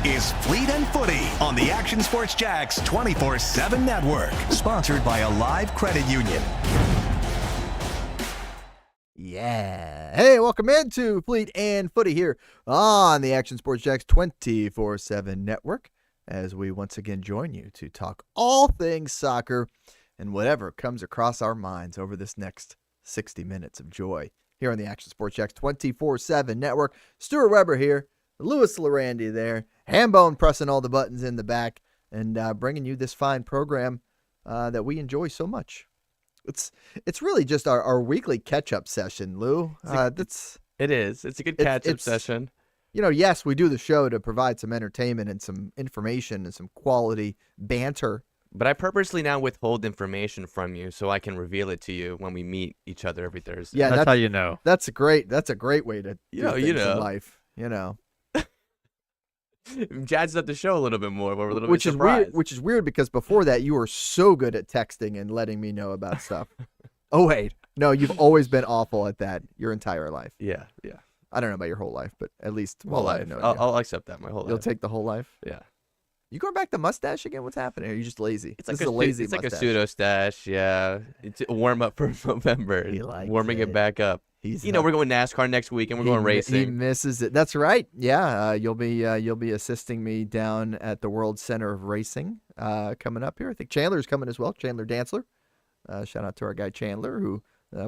is Fleet and Footy on the Action Sports Jax 24/7 network. Sponsored by a live credit union. Yeah. Hey, welcome into Fleet and Footy here on the Action Sports Jax 24/7 network as we once again join you to talk all things soccer and whatever comes across our minds over this next 60 minutes of joy here on the Action Sports Jax 24/7 network. Stuart Weber here, Louis Llerandi there, Hambone pressing all the buttons in the back and bringing you this fine program that we enjoy so much. It's really just our weekly catch-up session, Lou. It is. It's a good catch-up session. You know, yes, we do the show to provide some entertainment and some information and some quality banter. But I purposely now withhold information from you so I can reveal it to you when we meet each other every Thursday. Yeah, that's how you know. That's a great way to do things you know. in life. You know, Jazzes up the show a little bit more. We're a little which bit is surprised. weird. Which is weird because before that you were so good at texting and letting me know about stuff. Oh wait, no, you've always been awful at that your entire life. Yeah. I don't know about your whole life, but at least Whole I life. know. I'll accept that. My whole You'll life. take the whole life. Yeah. You going back to mustache again? What's happening? Or are you just lazy? It's like This is a lazy It's like a mustache. pseudo stash. Yeah. It's a warm up for November. He likes warming it it. back up. He's We're going NASCAR next week and we're going He racing. misses it. That's right. Yeah, you'll be assisting me down at the World Center of Racing coming up here. I think Chandler's coming as well. Chandler Dantzler. Shout out to our guy Chandler who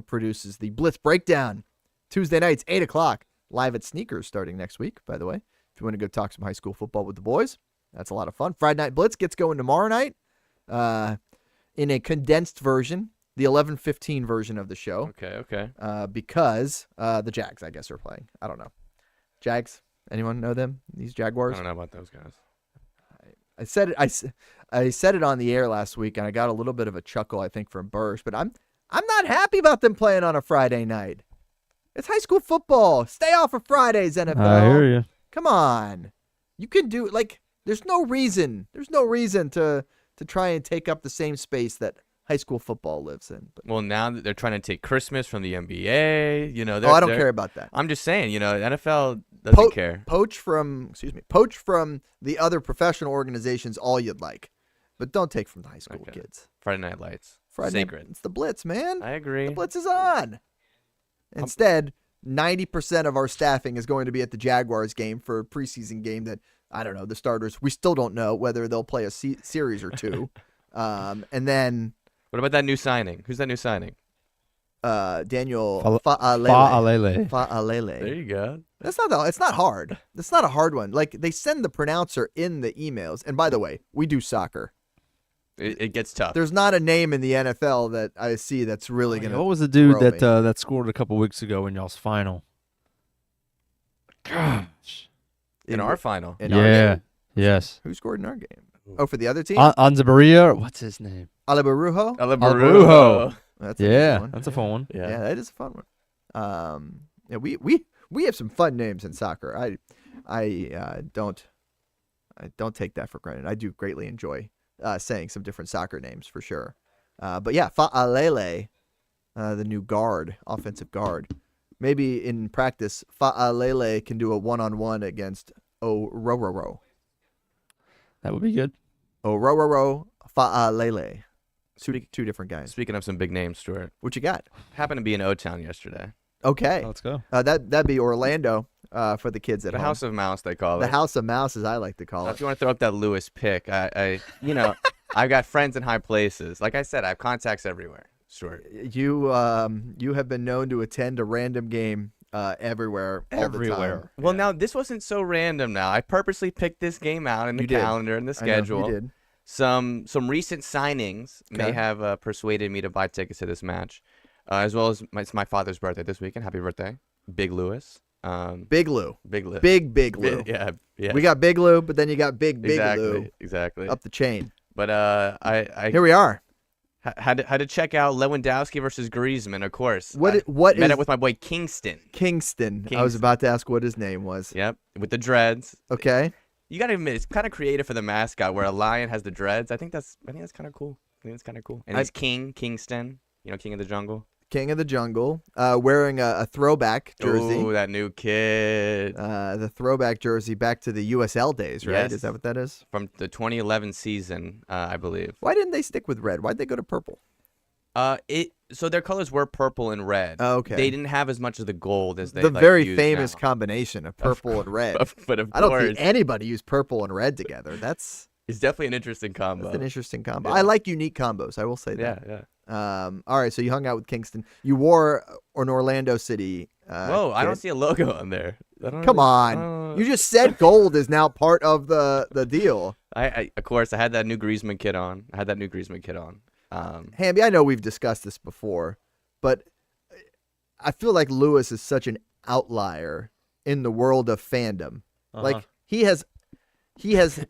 produces the Blitz Breakdown Tuesday nights 8:00 live at Sneakers starting next week. By the way, if you want to go talk some high school football with the boys, that's a lot of fun. Friday Night Blitz gets going tomorrow night in a condensed version. The 11:15 version of the show. Okay. Because the Jags, I guess, are playing. I don't know. Jags? Anyone know them? These I Jaguars? don't know about those guys. I said it. I said it on the air last week, and I got a little bit of a chuckle, I think, from Bursch. But I'm not happy about them playing on a Friday night. It's high school football. Stay off of Fridays, NFL. I hear you. Come on. You can do There's no reason. There's no reason to try and take up the same space that high school football lives in. But, Well, now that they're trying to take Christmas from the NBA, I don't care about that. I'm just saying, NFL doesn't care. Poach from the other professional organizations all you'd like, but don't take from the high school Okay. kids. Friday Night Lights. Friday night, Sacred. it's the Blitz, man. I agree. The Blitz is on. Instead, 90% of our staffing is going to be at the Jaguars game for a preseason game that, I don't know, the starters, we still don't know whether they'll play a series or two. And then What about that new signing? Who's that new signing? Daniel Fa'alele. Fa'alele. There you go. It's not hard. It's not a hard one. Like, they send the pronouncer in the emails. And by the way, we do soccer. It gets tough. There's not a name in the NFL that I see that's really going to. What was the dude throw that me. that scored a couple weeks ago in y'all's final? Gosh. in our final. in our Yeah. game? Yes. Who scored in our game? Oh, for the other team? Anza Maria. What's his name? Alabarujo? Alabarujo. That's a good Yeah, one. that's a fun one. Yeah, that is a fun one. Yeah, we have some fun names in soccer. I don't take that for granted. I do greatly enjoy saying some different soccer names for sure. But yeah, Fa'alele, the new guard, offensive guard. Maybe in practice, Fa'alele can do a one-on-one against Orororo. That would be good. Orororo, Fa'alele. Two different guys. Speaking of some big names, Stuart. What you got? Happened to be in O-Town yesterday. Okay. Let's go. That'd be Orlando for the kids at The home. House of Mouse, they call The it. House of Mouse, as I like to call Now, it. if you want to throw up that Lewis pick, I've got friends in high places. Like I said, I have contacts everywhere. Stuart. You have been known to attend a random game everywhere all the time. Well, now this wasn't so random. Now I purposely picked this game out in the You did. calendar and the I know, schedule. you did. Some recent signings may Okay. have persuaded me to buy tickets to this match, as well as it's my father's birthday this weekend. Happy birthday, Big Lewis. Big Lou. Big Lou. Big Lou. Yeah. We got Big Lou, but then you got Big Lou Exactly. up the chain. But I Here we are. had to check out Lewandowski versus Griezmann, of course. What Met is up with my boy Kingston. Kingston? I was Kingston. about to ask what his name was. Yep, with the dreads. Okay. You gotta admit, it's kind of creative for the mascot, where a lion has the dreads. I think that's kind of cool. And he's Kingston, King of the Jungle. King of the Jungle, wearing a throwback jersey. Oh, that new kid The throwback jersey back to the USL days, right? Yes. Is that what that is? from the 2011 season, I believe. Why didn't they stick with red? Why'd they go to purple? So their colors were purple and red. Oh, okay. They didn't have as much of the gold as they The like, very use famous now. combination of purple and red. But of I don't course, think anybody use purple and red together. That's it's definitely an interesting combo. an interesting combo. Yeah. I like unique combos. I will say Yeah, that. yeah. All right, so you hung out with Kingston. You wore an Orlando City. Whoa, I don't kit. see a logo on there. I don't Come really- on. You just said gold is now part of the deal. I of course I had that new Griezmann kit on. Hamby, I know we've discussed this before, but I feel like Lewis is such an outlier in the world of fandom. Like he has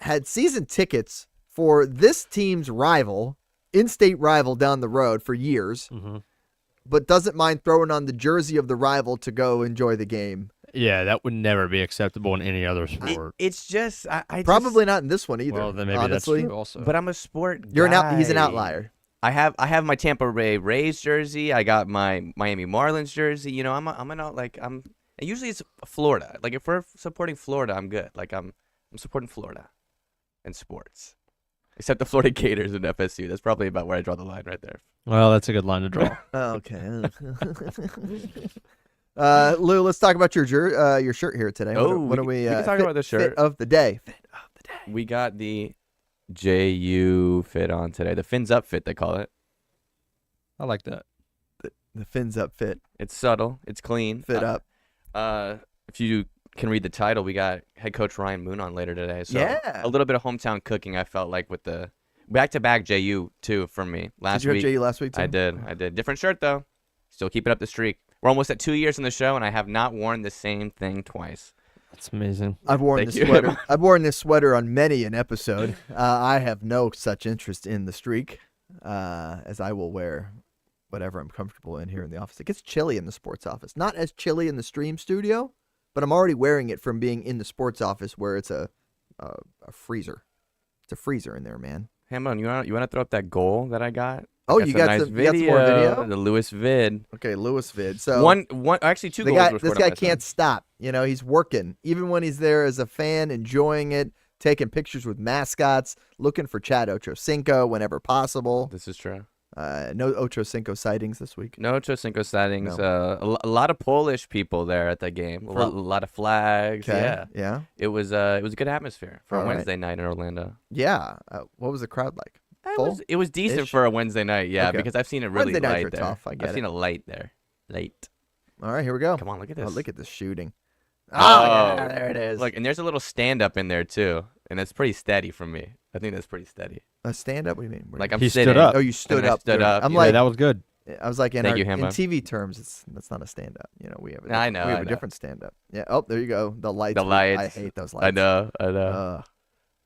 had season tickets for this team's rival, in-state rival down the road for years, but doesn't mind throwing on the jersey of the rival to go enjoy the game. Yeah, that would never be acceptable in any other sport. It's just I Probably not in this one either. Well, then maybe honestly. that's true also. But I'm a sport. You're guy. He's an outlier. I have my Tampa Bay Rays jersey. I got my Miami Marlins jersey. You know, and usually it's Florida. Like if we're supporting Florida, I'm good. Like I'm supporting Florida and sports. Except the Florida Gators and FSU. That's probably about where I draw the line right there. Well, that's a good line to draw. Okay. Lou, let's talk about your shirt here today. What are we? We can talk fit- about the shirt. Fit of the day. We got the JU fit on today. The fins up fit, they call it. I like that. The fins up fit. It's subtle. It's clean. Fit up. If you can read the title, we got head coach Ryan Moon on later today. So Yeah. a little bit of hometown cooking, I felt like, with the back-to-back JU, too, for me. Last Did you week. have JU last week too? I did. Different shirt, though. Still keeping up the streak. We're almost at 2 years in the show, and I have not worn the same thing twice. That's amazing. I've worn Thank this you. sweater. I've worn this sweater on many an episode. I have no such interest in the streak, as I will wear whatever I'm comfortable in here in the office. It gets chilly in the sports office. Not as chilly in the stream studio, but I'm already wearing it from being in the sports office where it's a freezer. It's a freezer in there, man. Hamon, you want to throw up that goal that I got? Oh, I you got nice some more video? The Lewis vid. Okay, Lewis vid. So One, actually two goals. were this scored on guy my can't son. stop. You know, he's working. Even when he's there as a fan, enjoying it, taking pictures with mascots, looking for Chad Ochocinco whenever possible. This is true. No Ochocinco sightings this week. No Ochocinco sightings. No. A lot of Polish people there at the game. A lot of flags. Okay. Yeah. Yeah. It was a good atmosphere for All a right. Wednesday night in Orlando. Yeah. What was the crowd like? Full? It was decent Ish? for a Wednesday night. Yeah, Okay. because I've seen it really Wednesday nights light are there. tough, I get I've seen it. a light there. Light. All right, here we go. Come on, look at Oh, this. look at this shooting. Oh, yeah, there it is. Look, and there's a little stand up in there too, and it's pretty steady for me. I think that's pretty steady. A stand up? What do you mean? What do Like you I'm He sitting. stood up. Oh, you stood And I up. stood during it. up, I'm yeah, like, that was good. I was like, in Thank you, in Hambo. TV terms, that's not a stand up. You know, we have a I different- know, we have I a know. different stand up. Yeah. Oh, there you go. The lights. The I lights. hate those lights. I know.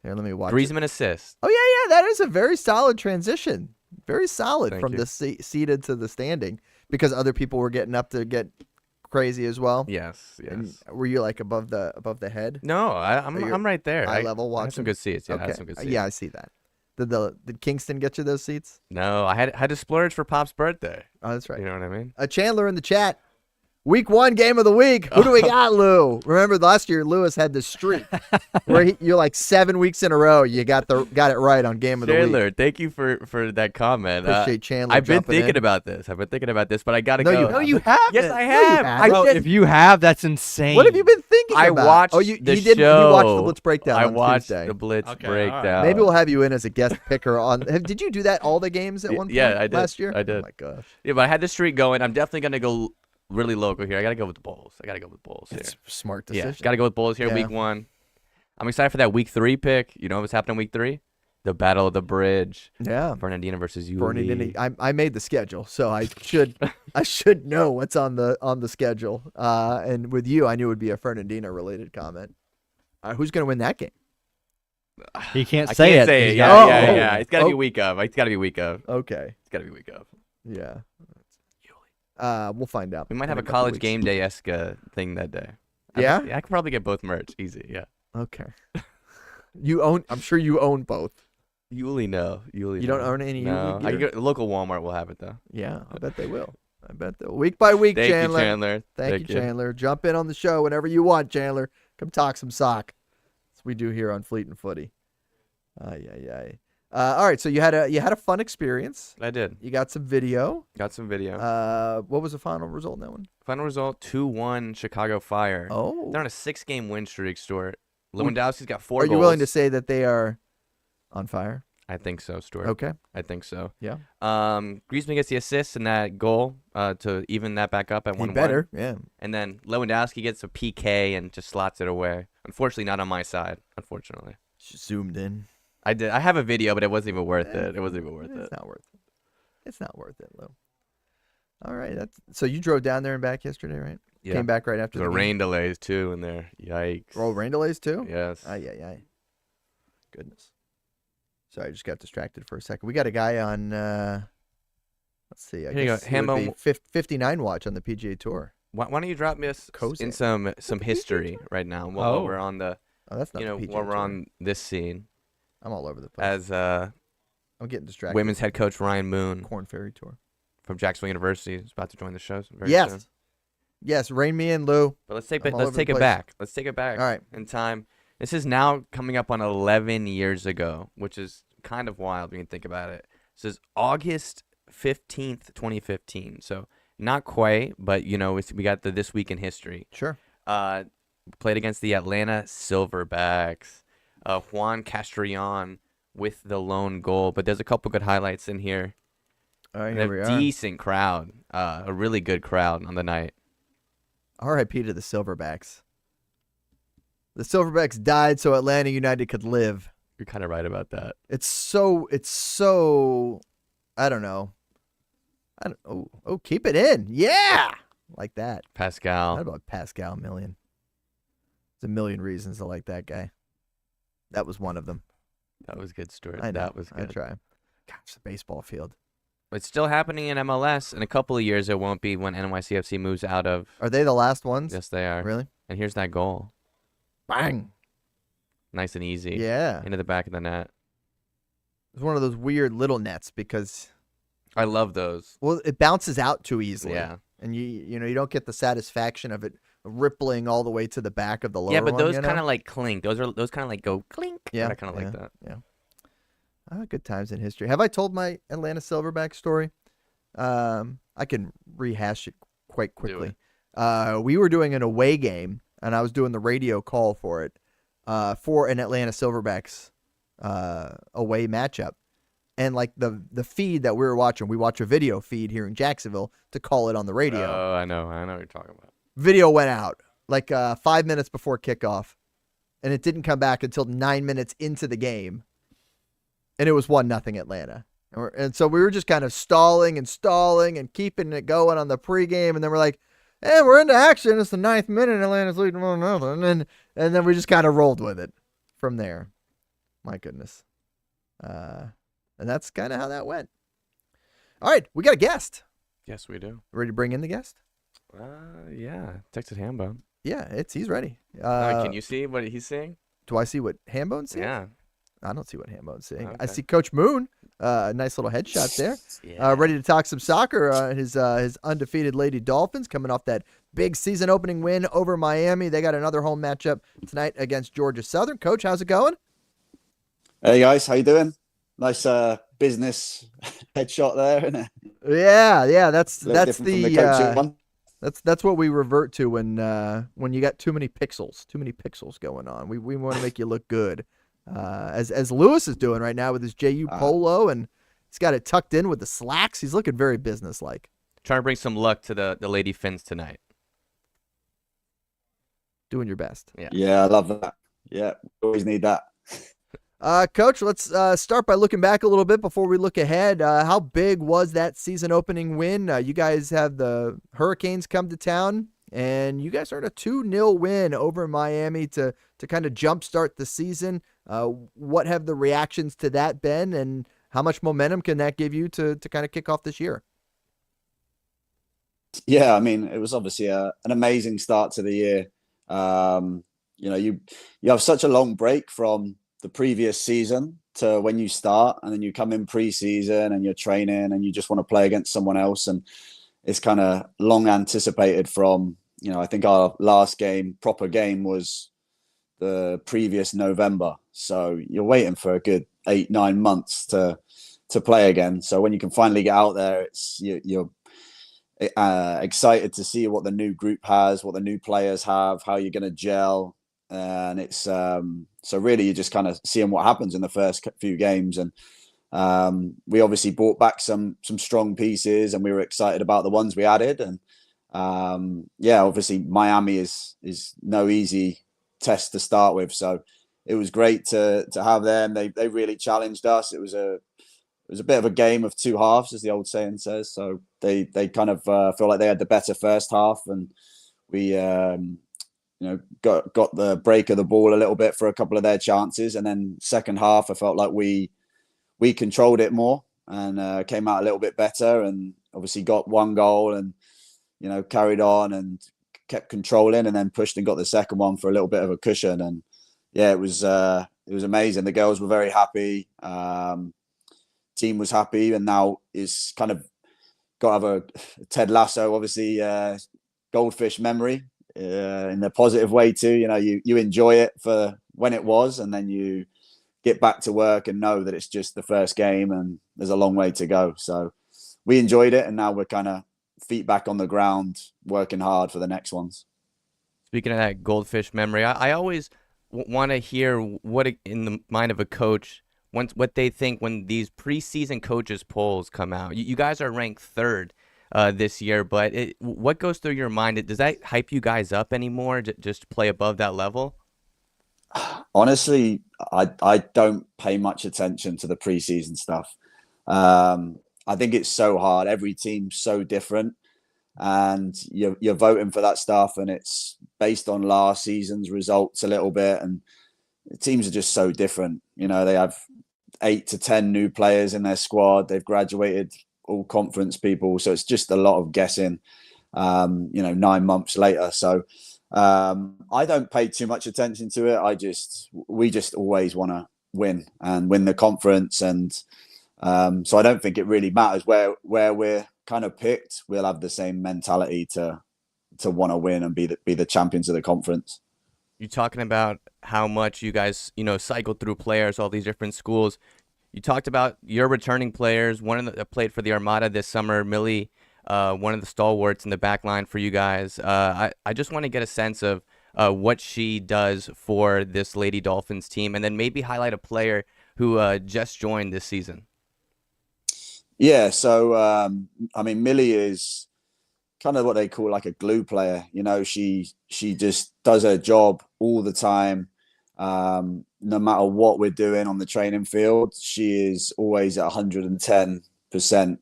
Here, let me watch. it. Griezmann assist. Oh yeah, that is a very solid transition. Very solid Thank from you. the seated to the standing, because other people were getting up to get crazy as well. Yes, And yes. were you like above the head? No, you're I'm right there. eye level I had some watching? good seats. Yeah, I had some good seats. Yeah, I see that. Did Kingston get you those seats? No, I had to splurge for Pop's birthday. Oh, that's right. You know what I mean? Chandler in the chat. Week 1 game of the week. Who do we got, Lou? Remember last year Lewis had this streak where you're like 7 weeks in a row you got it right on game of the week. Chandler, thank you for that comment. Appreciate Chandler. I've been jumping thinking in. about this. But I gotta No, go. you No, you haven't. Yes, I No, you have. haven't. Bro, did- if you have, that's insane. What have you been thinking I about? watched Oh, the he did. show. You watched the Blitz breakdown. I on watched Tuesday. the Blitz Okay, all right. breakdown. Maybe we'll have you in as a guest picker on. Did you do that all the games at one point? Yeah, I did. Last year. I did. Oh my gosh. Yeah, but I had the streak going. I'm definitely gonna go really local here. I gotta go with the Bulls. Here. It's a smart Yeah, decision. gotta go with Bulls here. Yeah. Week 1. I'm excited for that Week 3 pick. You know what's happening Week 3? The Battle of the Bridge. Yeah. Fernandina versus you. I made the schedule, so I should know what's on the schedule. And with you, I knew it would be a Fernandina related comment. Who's going to win that game? He can't I say can't it. say it. He's Yeah, got- yeah. It's gotta Oh. be week of. It's gotta be week of. Okay. It's gotta be week of. Yeah. We'll find out. We might in have a couple college weeks. game day esque thing that day. Yeah? I could probably get both merch. Easy. Yeah. Okay. I'm sure you own both. Yuli, no. You don't own any No. Yuli I gear? can go, local Walmart will have it though. Yeah, I bet they will. I bet week by week, Thank Chandler. you, Chandler. Thank you, Chandler. Jump in on the show whenever you want, Chandler. Come talk some sock. That's what we do here on Fleet and Footy. All right, so you had a fun experience. I did. You got some video. Got some video. What was the final result in that one? Final result, 2-1 Chicago Fire. Oh. They're on a 6-game win streak, Stuart. Lewandowski's got 4 goals. Are you willing to say that they are on fire? I think so, Stuart. Okay. I think so. Yeah. Griezmann gets the assist in that goal to even that back up at 1-1. He better, yeah. And then Lewandowski gets a PK and just slots it away. Unfortunately, not on my side, unfortunately. Just zoomed in. I did. I have a video, but it wasn't even worth it. It wasn't even worth it. It's not worth it. It's not worth it, Lou. All right. So you drove down there and back yesterday, right? Yeah. Came back right after The the game? rain delays, too, in there. Yikes. Oh, rain delays, too? Yes. Aye. Goodness. Sorry, I just got distracted for a second. We got a guy on, let's see. I Here you guess go. it would be Hambo. 59 watch on the PGA Tour. Why don't you drop me Cozy. in some history right now while we're on the, Oh, that's not the PGA while we're Tour. on this scene I'm all over the place. as I'm getting distracted. women's head coach Ryan Moon Corn Ferry Tour. from Jacksonville University is about to join the show very Yes. soon. Yes, rein me in, Lou. But let's take I'm all over the it place. back. Let's take it back. All right. In time. This is now coming up on 11 years ago, which is kind of wild when you think about it. This is August 15th, 2015. So not quite, but we got the This Week in History. Sure. Played against the Atlanta Silverbacks. Juan Castrillon with the lone goal, but there's a couple good highlights in here. All right, And here we a are. decent crowd, a really good crowd on the night. R.I.P. to the Silverbacks. The Silverbacks died so Atlanta United could live. You're kind of right about that. It's so I don't know. Keep it in. Yeah. Like that. How Pascal. about Pascal Million? There's a million reasons to like that guy. That was one of them. That was good, Stuart. I know. That was I good. try. Gosh, the baseball field. It's still happening in MLS. In a couple of years, it won't be when NYCFC moves out of. Are they the last ones? Yes, they are. Really? And here's that goal. Bang. Nice and easy. Yeah. Into the back of the net. It's one of those weird little nets because, I love those. well, it bounces out too easily. Yeah. And you don't get the satisfaction of it rippling all the way to the back of the lower Yeah, but one, those you know? kind of like clink. Those kind of like go clink. Yeah, I kind of like that. Yeah. Good times in history. Have I told my Atlanta Silverback story? I can rehash it quite quickly. We were doing an away game, and I was doing the radio call for it for an Atlanta Silverbacks away matchup. And like the feed that we were watching, we watch a video feed here in Jacksonville to call it on the radio. Oh, I know what you're talking about. Video went out like 5 minutes before kickoff, and it didn't come back until 9 minutes into the game, and it was 1-0 Atlanta. And so we were just kind of stalling and keeping it going on the pregame, and then we're like, "Hey, we're into action. It's the 9th minute. Atlanta's leading 1-0," and then we just kind of rolled with it from there. My goodness, and that's kind of how that went. All right, we got a guest. Yes, we do. Ready to bring in the guest? Yeah. Texas Hambo. Yeah, he's ready. Can you see what he's saying? Do I see what Hambone's seeing? Yeah. I don't see what Hambone's seeing. I Okay. see Coach Moon. Nice little headshot there. Yeah. Ready to talk some soccer. His undefeated Lady Dolphins coming off that big season opening win over Miami. They got another home matchup tonight against Georgia Southern. Coach, how's it going? Hey guys, how you doing? Nice business headshot there, isn't it? Yeah. That's A little different from the coaching one. that's what we revert to when you got too many pixels going on. We want to make you look good. As Lewis is doing right now with his JU polo, and he's got it tucked in with the slacks. He's looking very businesslike. Trying to bring some luck to the Lady Finns tonight. Doing your best. Yeah, I love that. Yeah, always need that. Coach, let's start by looking back a little bit before we look ahead. How big was that season opening win? You guys have the Hurricanes come to town, and you guys earned a 2-0 win over Miami to kind of jumpstart the season. What have the reactions to that been, and how much momentum can that give you to kind of kick off this year? Yeah, I mean, it was obviously an amazing start to the year. You have such a long break from the previous season to when you start, and then you come in pre-season and you're training and you just want to play against someone else. And it's kind of long anticipated from, I think our last proper game was the previous November. So you're waiting for a good 8-9 months to play again. So when you can finally get out there, you're excited to see what the new group has, what the new players have, how you're going to gel. And it's so really you're just kind of seeing what happens in the first few games. And we obviously brought back some strong pieces, and we were excited about the ones we added. And obviously Miami is no easy test to start with. So it was great to have them. They really challenged us. It was a bit of a game of two halves, as the old saying says. So they kind of feel like they had the better first half, and we got the break of the ball a little bit for a couple of their chances, and then second half I felt like we controlled it more and came out a little bit better, and obviously got one goal and carried on and kept controlling, and then pushed and got the second one for a little bit of a cushion. And yeah, it was amazing. The girls were very happy. Team was happy, and now is kind of got to have a Ted Lasso, obviously, goldfish memory in a positive way too. You enjoy it for when it was, and then you get back to work and know that it's just the first game and there's a long way to go. So we enjoyed it, and now we're kind of feet back on the ground, working hard for the next ones. Speaking of that goldfish memory, I always want to hear what in the mind of a coach, what they think when these preseason coaches polls come out. You guys are ranked third this year, but what goes through your mind? Does that hype you guys up anymore, just to play above that level? Honestly, I don't pay much attention to the preseason stuff. I think it's so hard. Every team's so different, and you're voting for that stuff, and it's based on last season's results a little bit. And the teams are just so different. They have 8 to 10 new players in their squad. They've graduated all conference people, so it's just a lot of guessing. 9 months later, so I don't pay too much attention to it. We just always want to win and win the conference, and so I don't think it really matters where we're kind of picked. We'll have the same mentality to want to win and be the champions of the conference. You're talking about how much you guys cycled through players, all these different schools. You talked about your returning players. One that played for the Armada this summer, Millie, one of the stalwarts in the back line for you guys. I just want to get a sense of what she does for this Lady Dolphins team, and then maybe highlight a player who just joined this season. Yeah, so Millie is kind of what they call like a glue player. She just does her job all the time. No matter what we're doing on the training field, she is always at 110%.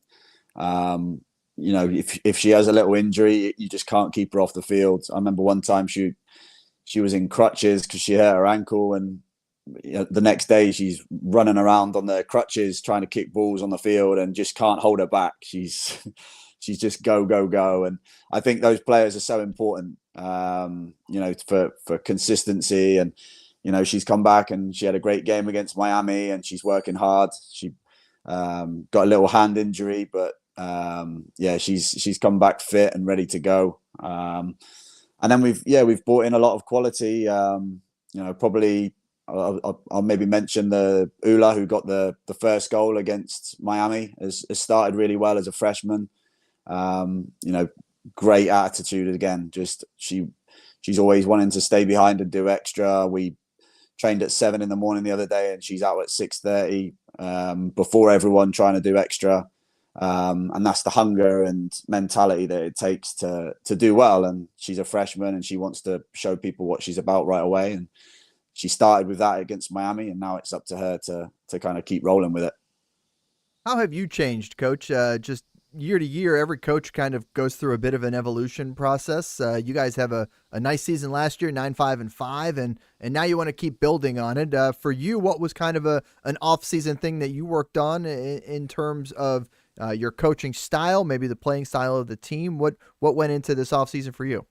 If she has a little injury, you just can't keep her off the field. I remember one time she was in crutches because she hurt her ankle, and the next day she's running around on the crutches trying to kick balls on the field and just can't hold her back. She's just go. And I think those players are so important, for consistency. And she's come back and she had a great game against Miami, and she's working hard. She got a little hand injury, but she's come back fit and ready to go. And then we've brought in a lot of quality. Probably I'll maybe mention the Ula, who got the first goal against Miami, has started really well as a freshman. Great attitude again. Just she's always wanting to stay behind and do extra. We trained at 7 a.m. the other day, and she's out at 6:30 before everyone, trying to do extra. And that's the hunger and mentality that it takes to do well. And she's a freshman, and she wants to show people what she's about right away. And she started with that against Miami, and now it's up to her to kind of keep rolling with it. How have you changed, Coach? Just year to year, every coach kind of goes through a bit of an evolution process. You guys have a nice season last year, 9-5-5, and now you want to keep building on it. For you, what was kind of an off-season thing that you worked on in terms of your coaching style, maybe the playing style of the team? What went into this offseason for you?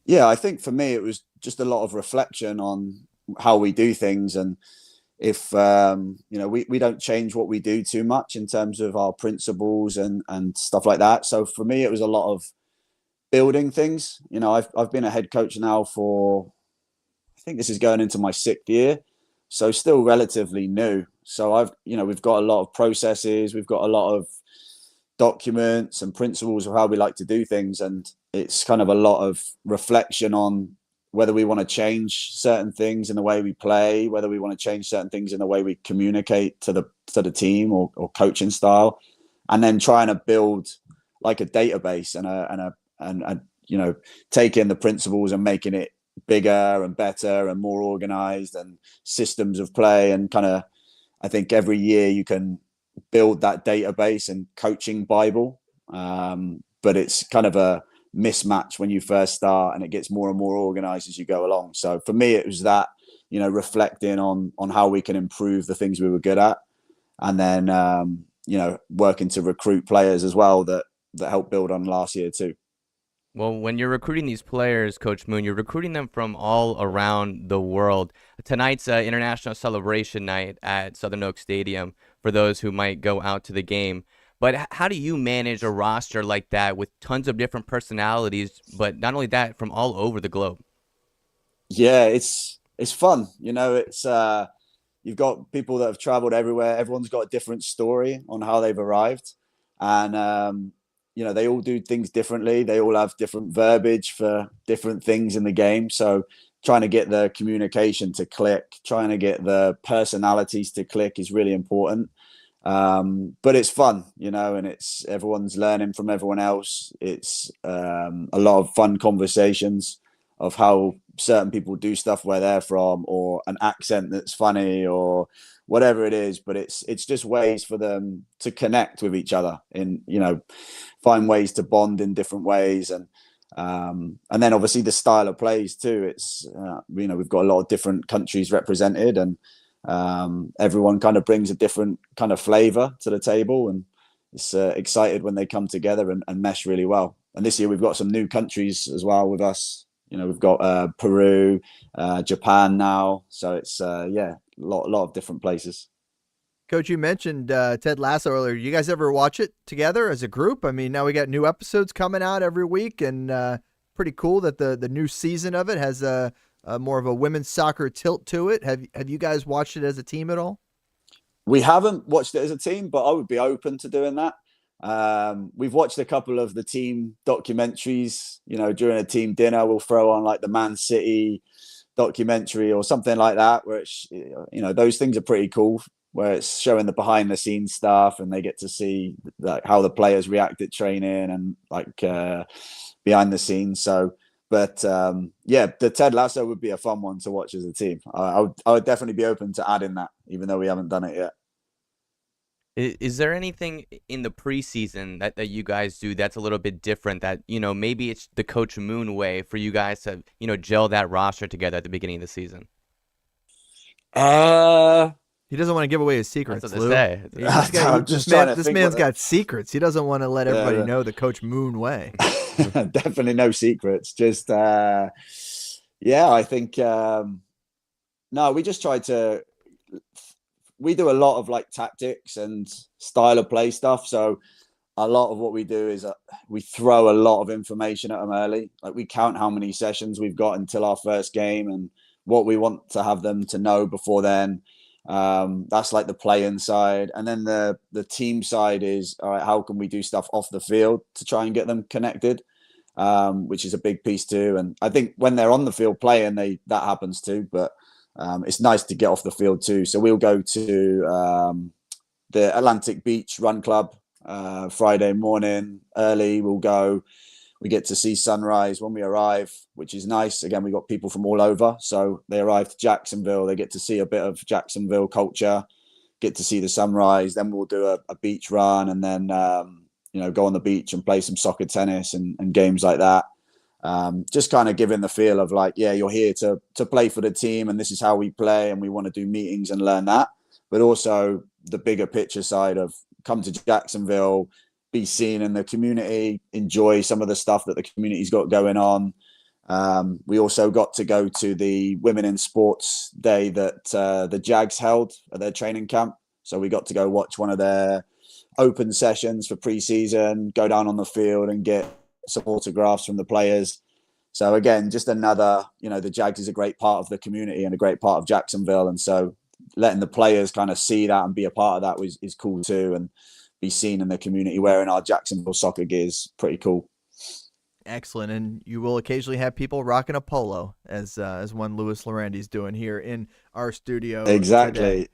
Yeah, I think for me, it was just a lot of reflection on how we do things. And, if we don't change what we do too much in terms of our principles and stuff like that. So for me, it was a lot of building things. I've been a head coach now for, I think this is going into my 6th year, so still relatively new. So we've got a lot of processes, we've got a lot of documents and principles of how we like to do things, and it's kind of a lot of reflection on whether we want to change certain things in the way we play, whether we want to change certain things in the way we communicate to the team or coaching style, and then trying to build like a database and taking the principles and making it bigger and better and more organized, and systems of play. And kind of, I think every year you can build that database and coaching Bible. But it's kind of a mismatch when you first start, and it gets more and more organized as you go along. So for me, it was that, reflecting on how we can improve the things we were good at, and then, working to recruit players as well that helped build on last year too. Well, when you're recruiting these players, Coach Moon, you're recruiting them from all around the world. Tonight's International Celebration Night at Southern Oak Stadium for those who might go out to the game. But how do you manage a roster like that with tons of different personalities, but not only that, from all over the globe? Yeah, it's fun. It's you've got people that have traveled everywhere. Everyone's got a different story on how they've arrived. And, they all do things differently. They all have different verbiage for different things in the game. So trying to get the communication to click, trying to get the personalities to click is really important. But it's fun, and it's everyone's learning from everyone else. It's a lot of fun conversations of how certain people do stuff where they're from, or an accent that's funny, or whatever it is. But it's just ways for them to connect with each other and, find ways to bond in different ways. And then obviously the style of plays too. It's, we've got a lot of different countries represented, and everyone kind of brings a different kind of flavor to the table, and it's excited when they come together and mesh really well. And this year we've got some new countries as well with us. We've got Peru, Japan now, so it's a lot of different places. Coach, you mentioned Ted Lasso earlier. You guys ever watch it together as a group? I mean, now we got new episodes coming out every week, and pretty cool that the new season of it has a more of a women's soccer tilt to it. Have you guys watched it as a team at all? We haven't watched it as a team, but I would be open to doing that. We've watched a couple of the team documentaries. During a team dinner, we'll throw on like the Man City documentary or something like that, where it's, those things are pretty cool, where it's showing the behind the scenes stuff, and they get to see like how the players react at training and like behind the scenes. So, but the Ted Lasso would be a fun one to watch as a team. I would definitely be open to adding that, even though we haven't done it yet. Is there anything in the preseason that you guys do that's a little bit different, that, maybe it's the Coach Moon way for you guys to, gel that roster together at the beginning of the season? He doesn't want to give away his secrets. That's what they Lou. say. This man's got secrets. He doesn't want to let everybody know the Coach Moon way. Definitely no secrets. Just, I think, no, we just try to, we do a lot of like tactics and style of play stuff. So a lot of what we do is we throw a lot of information at them early. Like we count how many sessions we've got until our first game and what we want to have them to know before then. That's like the play-in side. And then the team side is, all right, how can we do stuff off the field to try and get them connected, which is a big piece too. And I think when they're on the field playing, that happens too. But it's nice to get off the field too. So we'll go to the Atlantic Beach Run Club Friday morning early. We get to see sunrise when we arrive, which is nice. Again, we got people from all over. So they arrive to Jacksonville. They get to see a bit of Jacksonville culture, get to see the sunrise. Then we'll do a beach run, and then, go on the beach and play some soccer, tennis and games like that. Just kind of giving the feel of like, yeah, you're here to play for the team, and this is how we play, and we want to do meetings and learn that. But also the bigger picture side of come to Jacksonville, be seen in the community, enjoy some of the stuff that the community's got going on, We also got to go to the Women in Sports Day that the Jags held at their training camp. So we got to go watch one of their open sessions for preseason, go down on the field and get some autographs from the players. So again, just another, the Jags is a great part of the community and a great part of Jacksonville. And so letting the players kind of see that and be a part of that is cool too. And be seen in the community wearing our Jacksonville soccer gear is pretty cool. Excellent. And you will occasionally have people rocking a polo as one Louis Llerandi's doing here in our studio. Exactly. Today.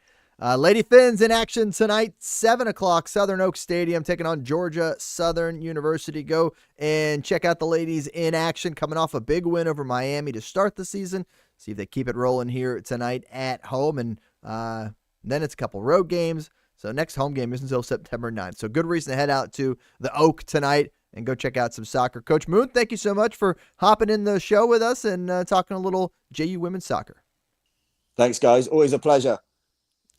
Lady Finns in action tonight, 7 o'clock, Southern Oaks Stadium, taking on Georgia Southern University. Go and check out the ladies in action, coming off a big win over Miami to start the season. See if they keep it rolling here tonight at home. And then it's a couple road games. So next home game isn't until September 9th. So good reason to head out to the Oak tonight and go check out some soccer. Coach Moon, thank you so much for hopping in the show with us and talking a little JU women's soccer. Thanks, guys. Always a pleasure.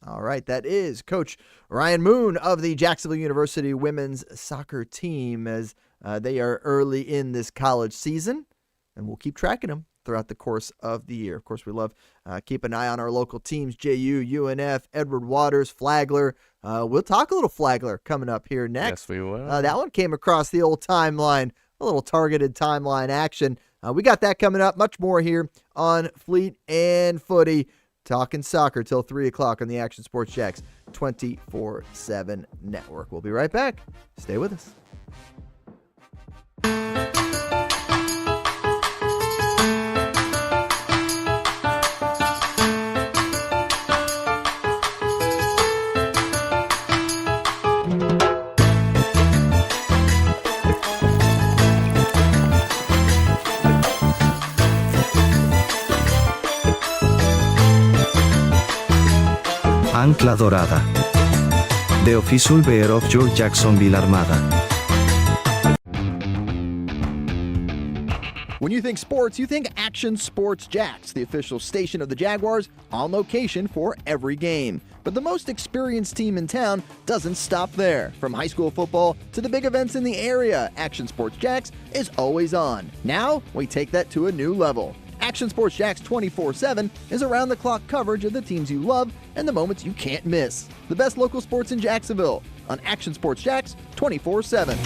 All right, that is Coach Ryan Moon of the Jacksonville University women's soccer team as they are early in this college season, and we'll keep tracking them throughout the course of the year. Of course, we love keep an eye on our local teams, JU, UNF, Edward Waters, Flagler. We'll talk a little Flagler coming up here next. Yes, we will. That one came across the old timeline, a little targeted timeline action. We got that coming up, much more here on Fleet and Footy. Talking soccer till 3 o'clock on the Action Sports Jacks 24/7 network. We'll be right back. Stay with us. Ancla Dorada. The official bear of your Jacksonville Armada. When you think sports, you think Action Sports Jacks, the official station of the Jaguars, on location for every game. But the most experienced team in town doesn't stop there. From high school football to the big events in the area, Action Sports Jacks is always on. Now, we take that to a new level. Action Sports Jacks 24/7 is around-the-clock coverage of the teams you love and the moments you can't miss. The best local sports in Jacksonville on Action Sports Jacks 24/7.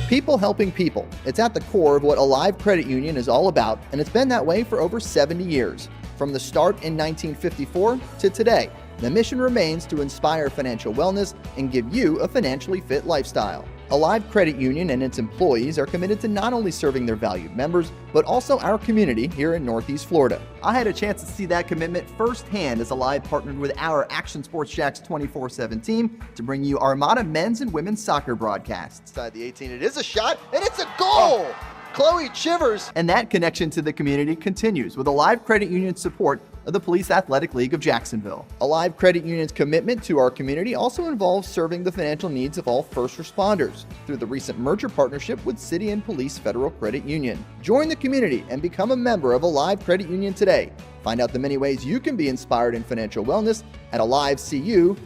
People helping people. It's at the core of what Alive Credit Union is all about, and it's been that way for over 70 years. From the start in 1954 to today, the mission remains to inspire financial wellness and give you a financially fit lifestyle. Alive Credit Union and its employees are committed to not only serving their valued members, but also our community here in Northeast Florida. I had a chance to see that commitment firsthand as Alive partnered with our Action Sports Jacks 24/7 team to bring you Armada men's and women's soccer broadcasts. Inside the 18, it is a shot, and it's a goal! Chloe Chivers! And that connection to the community continues with Alive Credit Union's support of the Police Athletic League of Jacksonville. Alive Credit Union's commitment to our community also involves serving the financial needs of all first responders through the recent merger partnership with City and Police Federal Credit Union. Join the community and become a member of Alive Credit Union today. Find out the many ways you can be inspired in financial wellness at alivecu.coop.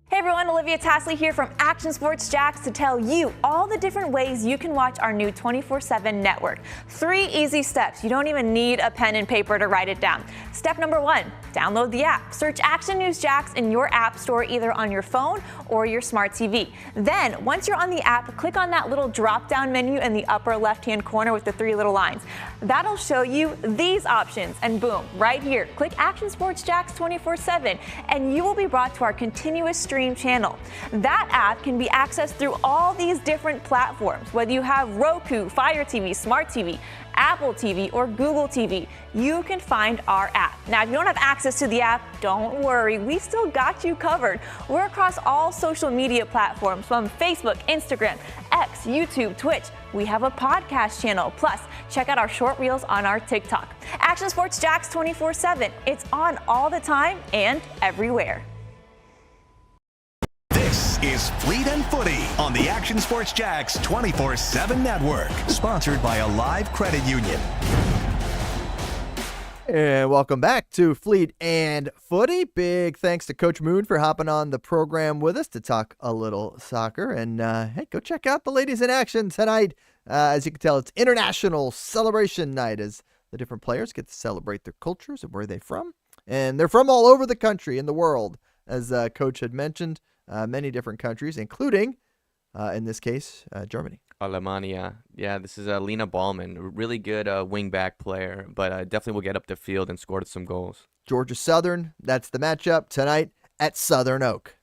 Hey everyone, Olivia Tasley here from Action Sports Jacks to tell you all the different ways you can watch our new 24/7 network. 3 easy steps. You don't even need a pen and paper to write it down. Step number 1, download the app. Search Action News Jacks in your app store either on your phone or your smart TV. Then, once you're on the app, click on that little drop-down menu in the upper left-hand corner with the 3 little lines. That'll show you these options, and boom, right here, click Action Sports Jacks 24/7, and you will be brought to our continuous stream channel. That app can be accessed through all these different platforms, whether you have Roku, Fire TV, Smart TV, Apple TV, or Google TV. You can find our app. Now, if you don't have access to the app, don't worry, we still got you covered. We're across all social media platforms from Facebook, Instagram, X, YouTube, Twitch. We have a podcast channel. Plus, check out our short reels on our TikTok. Action Sports Jacks 24/7. It's on all the time and everywhere. This is Fleet and Footy on the Action Sports Jacks 24/7 network, sponsored by Alive Credit Union. And welcome back to Fleet and Footy. Big thanks to Coach Moon for hopping on the program with us to talk a little soccer. And hey, go check out the ladies in action tonight. As you can tell, it's International Celebration Night as the different players get to celebrate their cultures and where they're from. And they're from all over the country and the world, as Coach had mentioned, many different countries, including, in this case, Germany. Alemania. Yeah, this is Lena Ballman, a really good wing-back player, but definitely will get up the field and score some goals. Georgia Southern, that's the matchup tonight at Southern Oak.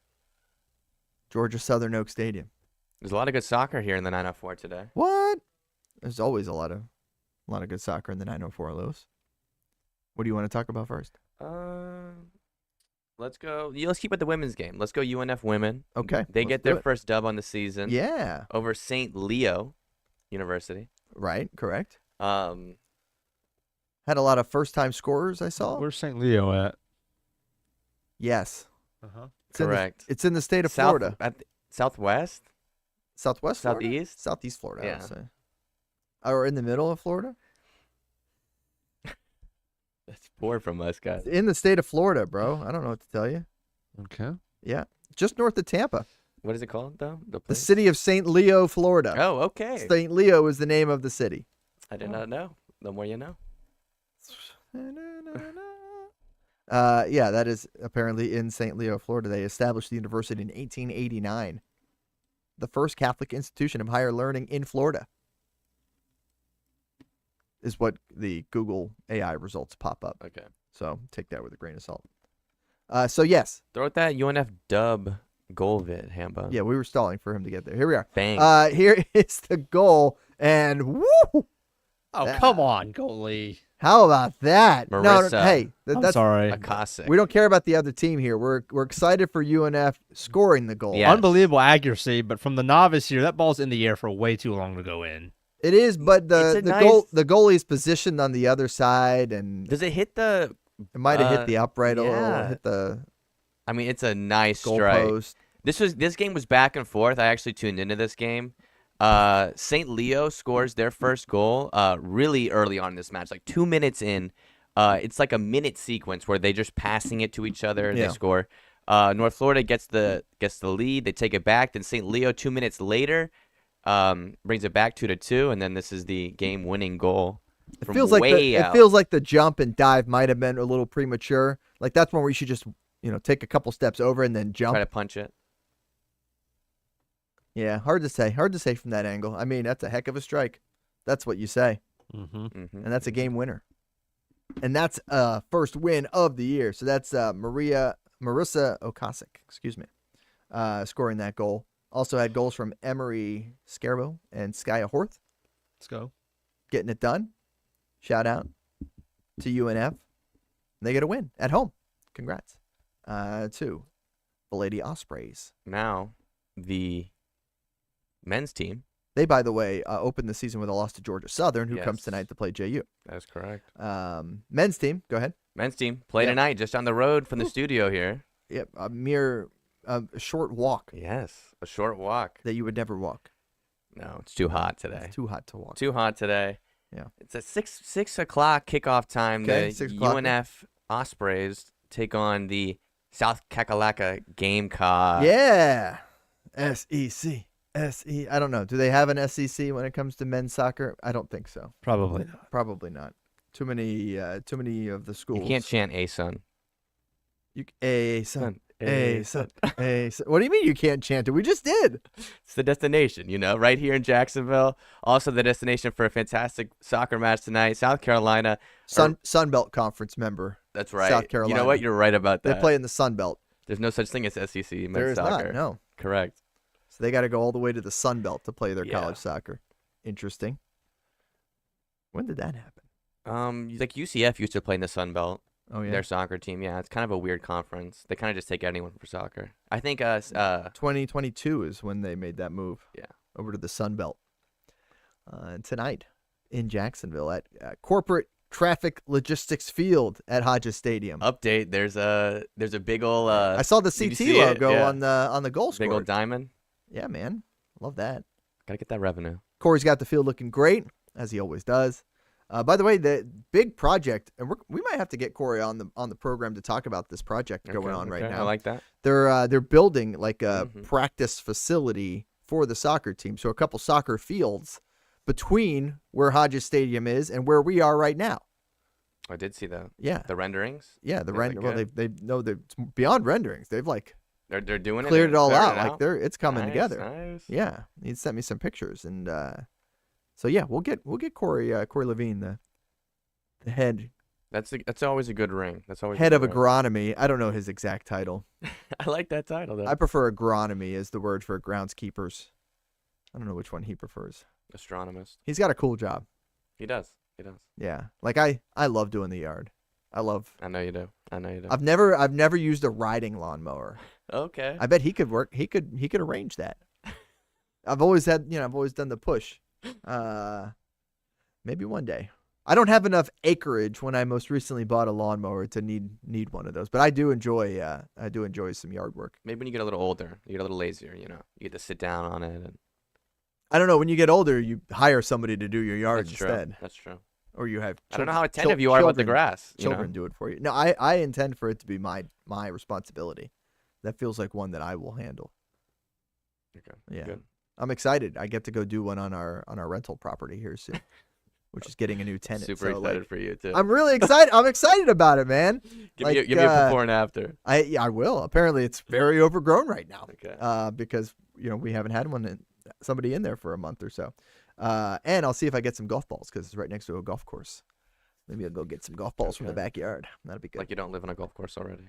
Georgia Southern Oak Stadium. There's a lot of good soccer here in the 904 today. What? There's always a lot of good soccer in the 904, Lewis. What do you want to talk about first? Let's go. Let's keep it the women's game. Let's go UNF women. Okay. They let's get do their it. first dub on the season. Yeah. Over St. Leo University. Right. Correct. Had Had a lot of first-time scorers, I saw. Where's St. Leo at? Yes. Uh-huh. correct. It's in the state of Florida. Southwest? Southwest Florida? Southeast? Southeast Florida, I Yeah. would say. Or in the middle of Florida? That's poor from us, guys. It's in the state of Florida, bro. I don't know what to tell you. Okay. Yeah. Just north of Tampa. What is it called, though? The place? city of St. Leo, Florida. Oh, okay. St. Leo is the name of the city. I did not know. The more you know. Yeah, that is apparently in St. Leo, Florida. They established the university in 1889. The first Catholic institution of higher learning in Florida is what the Google AI results pop up. Okay. So take that with a grain of salt. So yes. Throw out that UNF dub goal vid, Hamba. Yeah, we were stalling for him to get there. Here we are. Bang. Here is the goal. And woo! Oh, come on, goalie. How about that? Marissa. Hey, I'm that's sorry. Akasik. we don't care about the other team here. We're excited for UNF scoring the goal. Yeah. Unbelievable accuracy, but from the novice here, that ball's in the air for way too long to go in. It is, but It's a the goalie's positioned on the other side, and Does it hit the... it might have hit the upright a little, yeah. hit the I mean, it's a nice goal strike. post. This game was back and forth. I actually tuned into this game. St. Leo scores their first goal really early on in this match, like 2 minutes in. It's like a minute sequence where they just passing it to each other. Yeah. They score. North Florida gets the lead. They take it back. Then St. Leo 2 minutes later brings it back 2-2, and then this is the game-winning goal. It from feels like way it out. feels like the jump and dive might have been a little premature. Like that's one where you should just take a couple steps over and then jump. Try to punch it. Yeah, hard to say. Hard to say from that angle. I mean, that's a heck of a strike. That's what you say. Mm-hmm. Mm-hmm. And that's a game winner. And that's first win of the year. So that's Marissa Okasik, scoring that goal. Also had goals from Emery Scarbo and Skya Horth. Let's go. Getting it done. Shout out to UNF. They get a win at home. Congrats to the Lady Ospreys. Now, the men's team. They, by the way, opened the season with a loss to Georgia Southern, who comes Yes. tonight to play JU. That is correct. Men's team, go ahead. Men's team play Yep. tonight just on the road from the studio here. Yep, a mere short walk Yes, a short walk. that you would never walk. No, it's too hot today. It's too hot to walk. Too hot today. Yeah. It's a 6 o'clock kickoff time. Okay, The 6 o'clock. UNF Ospreys take on the South Kakalaka Gamecock. Yeah. SEC. SE. I don't know. Do they have an SEC when it comes to men's soccer? I don't think so. Probably not. Probably not. Too many of the schools. You can't chant A son. A son. A son. A son. What do you mean you can't chant it? We just did. It's the destination, right here in Jacksonville. Also the destination for a fantastic soccer match tonight. South Carolina. Sun Belt Conference member. That's right. South Carolina. You know what? You're right about that. They play in the Sun Belt. There's no such thing as SEC men's There is soccer. not. No. Correct. So they got to go all the way to the Sun Belt to play their Yeah. college soccer. Interesting. When did that happen? Like UCF used to play in the Sun Belt. Oh yeah. Their soccer team. Yeah, it's kind of a weird conference. They kind of just take anyone for soccer. I think 2022 is when they made that move. Yeah. Over to the Sun Belt. And tonight in Jacksonville at Corporate Traffic Logistics Field at Hodges Stadium. update. There's a big ol' I saw the did you CT see it? logo Yeah. on the goal big score. old diamond. Yeah, man. Love that. Gotta get that revenue. Corey's got the field looking great, as he always does. By the way, the big project, and we might have to get Corey on the program to talk about this project going on right now. I like that. They're building like a practice facility for the soccer team, so a couple soccer fields between where Hodges Stadium is and where we are right now. I did see that. Yeah, the renderings. Yeah, the render. Well, they know they're beyond renderings. They've like they're doing cleared it. it all Cleared out. it Like it's coming together. Nice. Yeah, he sent me some pictures, and so yeah, we'll get Corey Levine, the head. That's always a good ring. That's always head a of good ring. agronomy. I don't know his exact title. I like that title though. I prefer agronomy as the word for groundskeepers. I don't know which one he prefers. Astronomist. He's got a cool job. He does. He does. Yeah, like I love doing the yard. I know you do. I've never used a riding lawnmower. Okay. I bet he could work. He could arrange that. I've always done the push. Maybe one day. I don't have enough acreage when I most recently bought a lawnmower to need one of those, but I do enjoy some yard work. Maybe when you get a little older, you get a little lazier. You get to sit down on it. And... I don't know. When you get older, you hire somebody to do your yard instead. That's true. Or you have. I don't know how attentive you are about the grass. Children do it for you. No, I intend for it to be my responsibility. That feels like one that I will handle. Okay. Yeah. Good. I'm excited. I get to go do one on our rental property here soon, which is getting a new tenant. Super excited for you too. I'm really excited. I'm excited about it, man. Give me a before and after. I will. Apparently, it's very overgrown right now. Okay. Because we haven't had somebody in there for a month or so. And I'll see if I get some golf balls because it's right next to a golf course. Maybe I'll go get some golf balls from the backyard. That'd be good. Like you don't live on a golf course already.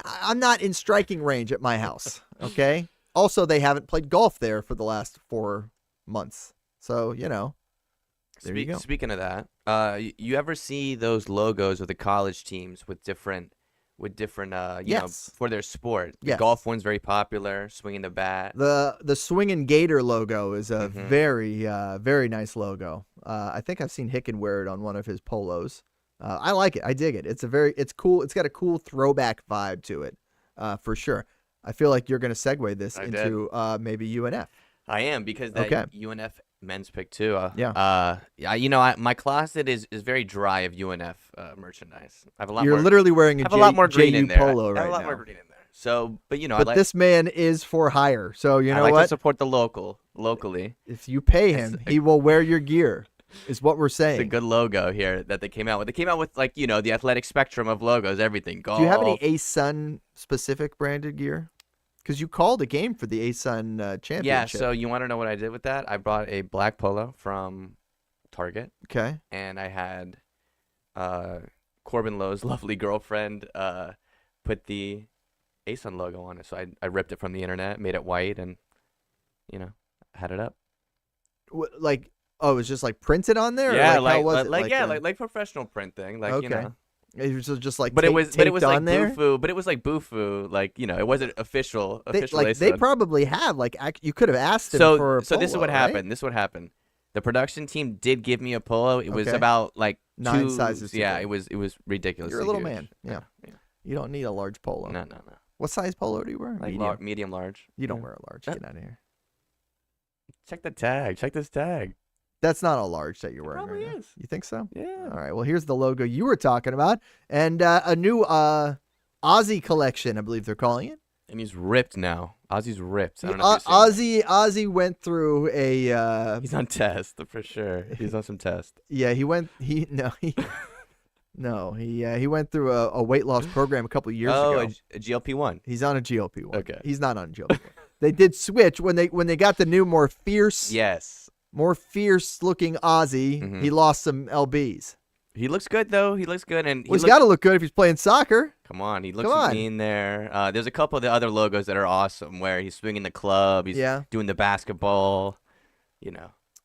I'm not in striking range at my house. Okay. Also, they haven't played golf there for the last 4 months. So, there you go. Speaking of that, you ever see those logos of the college teams with different yes. for their sport? The yes. golf one's very popular, swinging the bat. The swinging gator logo is a very, very nice logo. I think I've seen Hicken wear it on one of his polos. I like it. I dig it. It's cool. It's got a cool throwback vibe to it, for sure. I feel like you're going to segue this into maybe UNF. I am because that UNF men's pick too. My closet is very dry of UNF merchandise. I have a lot. You're literally wearing a lot more green in there. polo right now. I have a lot more green in there. So, but this man is for hire. So I like to support the locally. If you pay him, he will wear your gear. Is what we're saying. It's a good logo here that they came out with. They came out with the athletic spectrum of logos, everything. Golf. Do you have any ASUN specific branded gear? Because you called a game for the ASUN championship. Yeah, so you want to know what I did with that? I bought a black polo from Target. Okay. And I had Corbin Lowe's lovely girlfriend put the ASUN logo on it. So I ripped it from the internet, made it white, and, had it up. Oh, it was just like printed on there? Yeah, how was it? Like professional printing. It was just like but it was like there? Bufu, but it was like Bufu, it wasn't official. They probably have you could have asked them for a So this is polo, what right? happened. This is what happened. The production team did give me a polo. It was about 9 sizes. Yeah, it was ridiculous. You're a little man. Yeah. You don't need a large polo. No. What size polo do you wear? Medium, large. You don't wear a large. Get out of here. Check the tag. Check this tag. That's not a large that you're wearing. Probably right now. is. You think so? Yeah. All right. Well, here's the logo you were talking about, and a new Aussie collection, I believe they're calling it. And he's ripped now. Ozzy's ripped. I don't know if you've seen Ozzy went through a. He's on test for sure. He's on some test. Yeah, he went through a weight loss program a couple of years ago. A GLP-1. He's on a GLP-1. Okay. He's not on a GLP-1. They did switch when they got the new more fierce looking Ozzy. Mm-hmm. He lost some lbs. He looks good though. He looks good, and he's got to look good if he's playing soccer. Come on, he looks mean there. There's a couple of the other logos that are awesome where he's swinging the club. He's doing the basketball. And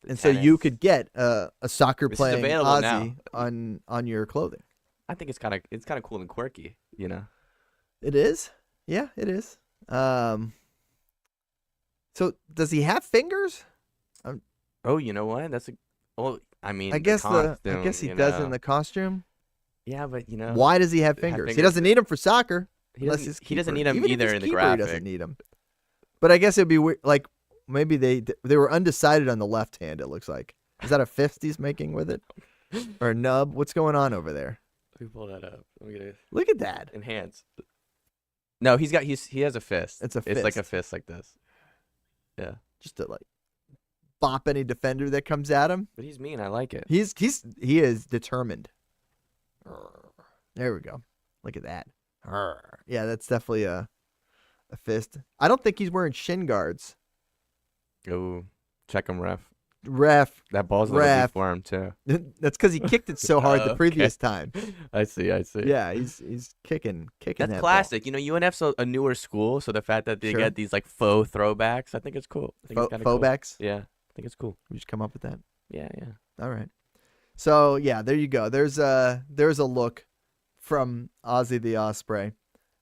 tennis. So you could get a soccer playing Ozzy now. on your clothing. I think it's kind of cool and quirky. It is. Yeah, it is. So does he have fingers? Oh, you know what? I guess he does in the costume. Yeah, but why does he have fingers? He doesn't need them for soccer. He doesn't need them either in the graphic. He doesn't need them. But I guess it'd be weird. Like maybe they were undecided on the left hand. It looks like. Is that a fist he's making with it? or nub? What's going on over there? Let me pull that up. Let me get it. Look at that. Enhance. No, he has a fist. It's a It's like a fist. fist like this. Yeah. Just to like bop any defender that comes at him. But he's mean. I like it. He is determined. There we go. Look at that. Yeah, that's definitely a fist. I don't think he's wearing shin guards. Ooh. Check him, ref. Ref. That ball's a little Ref. deep for him, too. That's because he kicked it so hard the Okay. previous time. I see. Yeah, he's kicking That's that classic. You know, UNF's a newer school, so the fact that they Sure. get these like faux throwbacks, I think it's cool. I think ball. it's kinda cool. Faux-backs? Yeah, I think it's cool. We just come up with that. Yeah. All right. So yeah, there you go. There's a look from Ozzy the Osprey,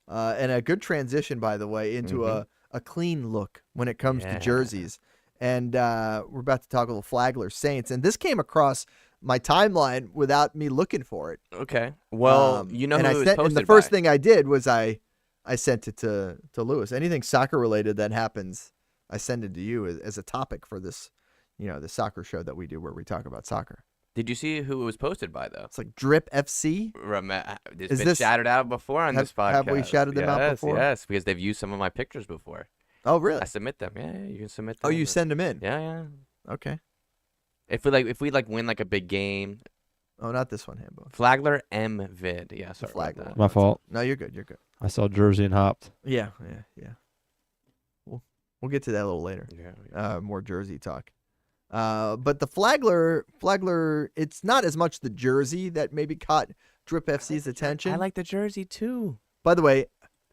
and a good transition, by the way, into a clean look when it comes to Yeah. jerseys. And we're about to talk a little Flagler Saints, and this came across my timeline without me looking for it. Okay. Well, you know and who I it was sent, posted and the first by. thing I did was I sent it to Lewis. Anything soccer related that happens, I send it to you as a topic for this, the soccer show that we do where we talk about soccer. Did you see who it was posted by, though? It's like Drip FC. It's Is been this- shouted out before on this podcast. have we shouted them out before? Yes, because they've used some of my pictures before. Oh, really? I submit them. Yeah, you can submit them. Oh, you send them in. Yeah. Okay. If we win like a big game, Oh, not this one, Hambo. Flagler M vid. Yeah, sorry about Flagler. that. My fault. No, you're good. You're good. I saw jersey and hopped. Yeah. We'll get to that a little later. Yeah. More jersey talk. But the Flagler, it's not as much the jersey that maybe caught Drip FC's attention. I like the jersey too. By the way,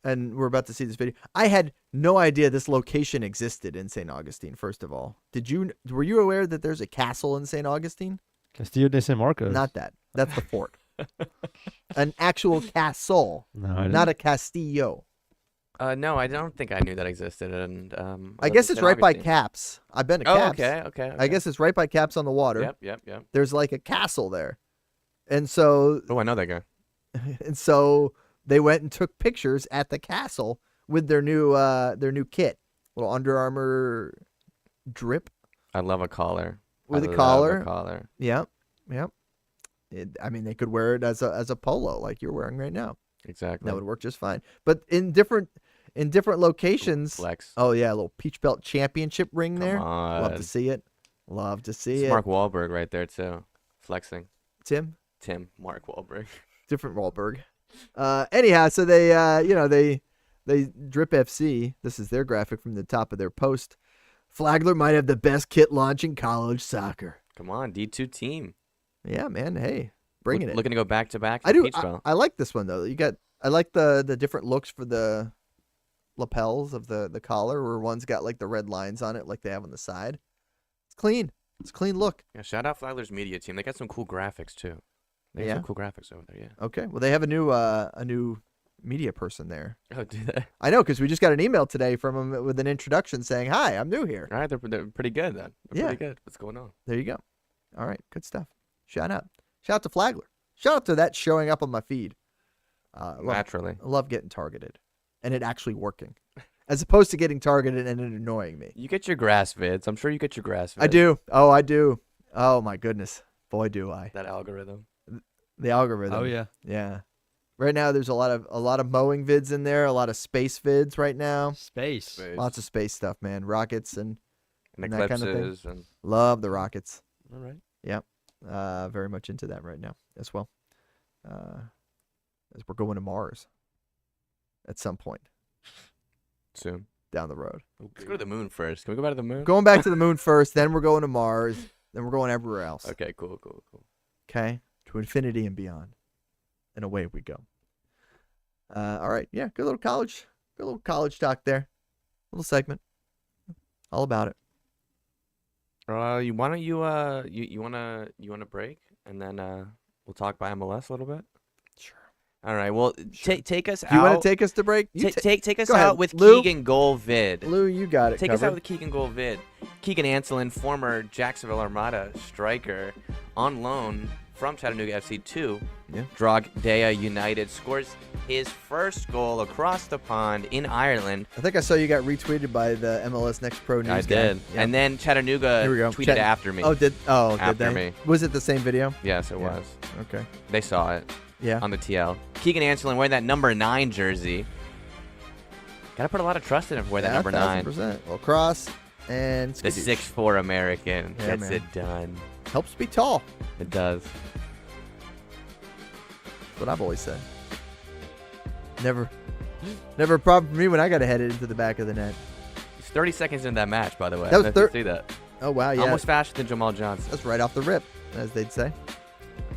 and we're about to see this video, I had no idea this location existed in St. Augustine, first of all. Were you aware that there's a castle in St. Augustine? Castillo de San Marcos. Not that. That's the fort. An actual castle, No, I didn't. not a castillo. No, I don't think I knew that existed. And I guess it's right by St. Augustine. Caps. I've been to Oh, Caps. okay. I guess it's right by Caps on the water. Yep. There's like a castle there. And so Oh, I know that guy. they went and took pictures at the castle with their new kit. Little Under Armour drip I love a collar. with I a love collar. A collar. Yep. They could wear it as a polo like you're wearing right now. Exactly. That would work just fine. But in different locations. Flex. Oh yeah, a little Peach Belt Championship ring Come there. on. Love to see it. Love to see It's it. Mark Wahlberg right there too. Flexing. Tim, Mark Wahlberg. different Wahlberg. Anyhow, so they Drip FC. This is their graphic from the top of their post. Flagler might have the best kit launch in college soccer. Come on, D2 team. Yeah, man. Hey, bringing it. Looking to go back to back. I do. Peach Belt. I like this one though. I like the different looks for the lapels of the collar, where one's got like the red lines on it, like they have on the side. It's clean. It's a clean look. Yeah, shout out Flagler's media team. They got some cool graphics too. They got Yeah? some cool graphics over there. Yeah. Okay. Well, they have a new media person there. Oh, do they? I know, because we just got an email today from them with an introduction saying, "Hi, I'm new here." All right, they're pretty good then. They're Yeah. pretty good. What's going on? There you go. All right, good stuff. Shout out to Flagler. Shout out to that showing up on my feed. Naturally. I love getting targeted, and it actually working, as opposed to getting targeted and it annoying me. You get your grass vids. I'm sure you get your grass vids. I do. Oh, I do. Oh my goodness, boy, do I. That algorithm. The algorithm. Oh yeah. Yeah. Right now, there's a lot of mowing vids in there. A lot of space vids right now. Space. Lots of space stuff, man. Rockets and and that kind of thing. eclipses and love the rockets. all right. Yep. Very much into that right now as well. As we're going to Mars at some point Soon. down the road. Let's go to the moon first. Can we go back to the moon? Going back to the moon first, then we're going to Mars, then we're going everywhere else. Okay, cool. Okay? To infinity and beyond. And away we go. All right. Yeah, good little college talk there. Little segment. All about it. You wanna break and then we'll talk by MLS a little bit. Sure. All right. Well, take us Do you out. want to take us to break? Take us go ahead. out with Lou? Keegan Goal vid. Lou, you got it Take us covered. out with Keegan Goal vid. Keegan Anselin, former Jacksonville Armada striker, on loan from Chattanooga FC to Yeah. Drogheda United, scores his first goal across the pond in Ireland. I think I saw you got retweeted by the MLS Next Pro News I guy. did. Yeah. And then Chattanooga Here we go. tweeted after me. Did After they? me. Was it the same video? Yes, it Yeah. was. Okay. They saw it Yeah. on the TL. Keegan Anselin wearing that number 9 jersey. Got to put a lot of trust in him to wear that number 9. 1,000%. Well, cross and The skadoosh. 6'4" American Yeah, gets man. it done. Helps be tall. It does. That's what I've always said. Never a problem for me when I got to head it into the back of the net. He's 30 seconds in that match, by the way. That was I don't know if you see that. Oh, wow. Yeah. Almost faster than Jamal Johnson. That's right off the rip, as they'd say.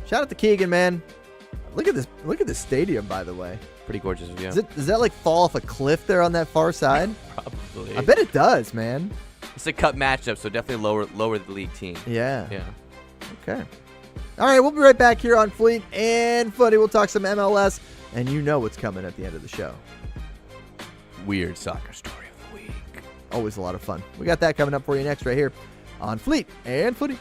Shout out to Keegan, man. Look at this. Look at this stadium, by the way. Pretty gorgeous view. Does that like fall off a cliff there on that far side? Probably. I bet it does, man. It's a cup matchup, so definitely lower the league team. Yeah. Yeah. Okay. All right, we'll be right back here on Fleet and Footy. We'll talk some MLS, and you know what's coming at the end of the show. Weird soccer story of the week. Always a lot of fun. We got that coming up for you next right here on Fleet and Footy.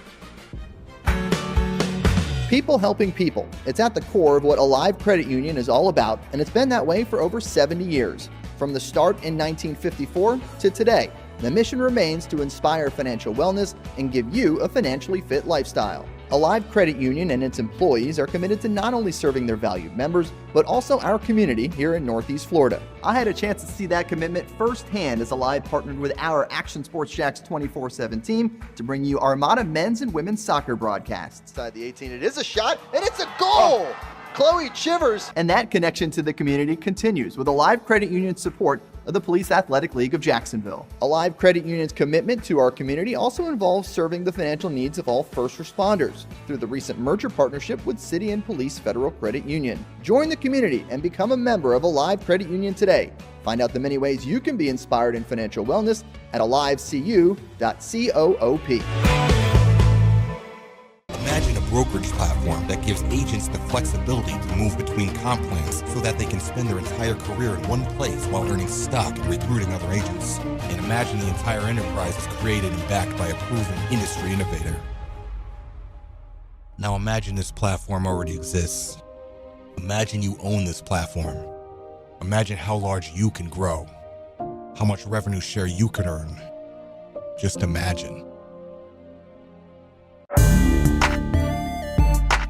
People helping people. It's at the core of what Alive Credit Union is all about, and it's been that way for over 70 years. From the start in 1954 to today, the mission remains to inspire financial wellness and give you a financially fit lifestyle. Alive Credit Union and its employees are committed to not only serving their valued members, but also our community here in Northeast Florida. I had a chance to see that commitment firsthand as Alive partnered with our Action Sports Jacks 24/7 team to bring you Armada men's and women's soccer broadcasts. Inside the 18, it is a shot, and it's a goal! Chloe Chivers! And that connection to the community continues with Alive Credit Union's support of the Police Athletic League of Jacksonville. Alive Credit Union's commitment to our community also involves serving the financial needs of all first responders through the recent merger partnership with City and Police Federal Credit Union. Join the community and become a member of Alive Credit Union today. Find out the many ways you can be inspired in financial wellness at alivecu.coop. Imagine a brokerage platform that gives agents the flexibility to move between comp plans so that they can spend their entire career in one place while earning stock and recruiting other agents. And imagine the entire enterprise is created and backed by a proven industry innovator. Now imagine this platform already exists. Imagine you own this platform. Imagine how large you can grow. How much revenue share you can earn. Just imagine.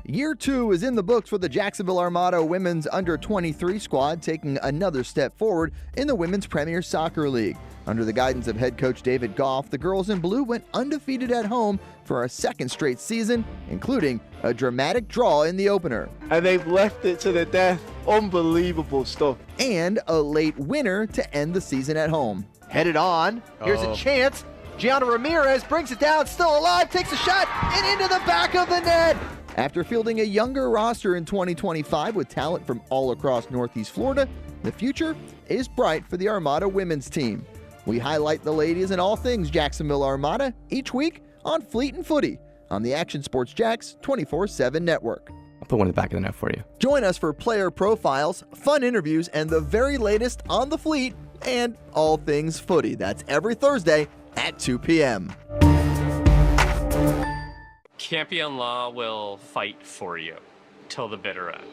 Year 2 is in the books for the Jacksonville Armada women's under-23 squad, taking another step forward in the Women's Premier Soccer League. Under the guidance of head coach David Goff, the girls in blue went undefeated at home for a second straight season, including a dramatic draw in the opener. And they've left it to the death. Unbelievable stuff. And a late winner to end the season at home. Headed on. Here's a chance. Gianna Ramirez brings it down, still alive, takes a shot, and into the back of the net. After fielding a younger roster in 2025 with talent from all across Northeast Florida, the future is bright for the Armada women's team. We highlight the ladies and all things Jacksonville Armada each week on Fleet and Footy on the Action Sports Jacks 24/7 network. I'll put one in the back of the net for you. Join us for player profiles, fun interviews, and the very latest on the Fleet and all things footy. That's every Thursday at 2 p.m. Campion Law will fight for you till the bitter end.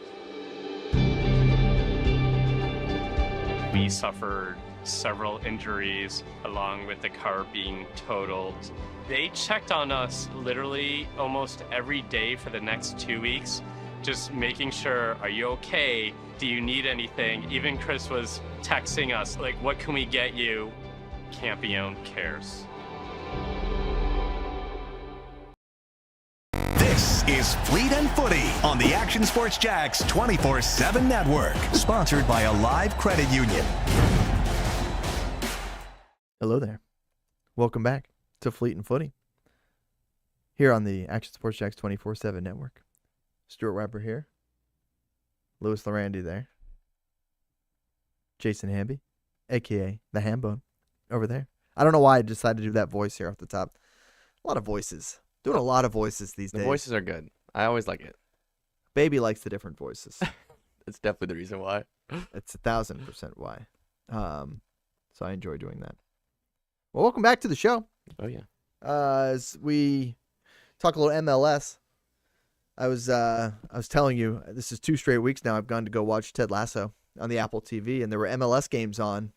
We suffered several injuries along with the car being totaled. They checked on us literally almost every day for the next 2 weeks, just making sure, are you okay? Do you need anything? Even Chris was texting us, like, what can we get you? Campion cares. This is Fleet and Footy on the Action Sports Jacks 24/7 network, sponsored by Alive Credit Union. Hello there. Welcome back to Fleet and Footy here on the Action Sports Jacks 24/7 network. Stuart Weber here. Louis Llerandi there. Jason Hamby, a.k.a. the Hambone, over there. I don't know why I decided to do that voice here off the top. A lot of voices. Doing a lot of voices these days. The voices are good. I always like it. Baby likes the different voices. That's definitely the reason why. It's 1,000% why. So I enjoy doing that. Well, welcome back to the show. Oh, yeah. As we talk a little MLS, I was telling you, this is 2 straight weeks now I've gone to go watch Ted Lasso on the Apple TV, and there were MLS games on.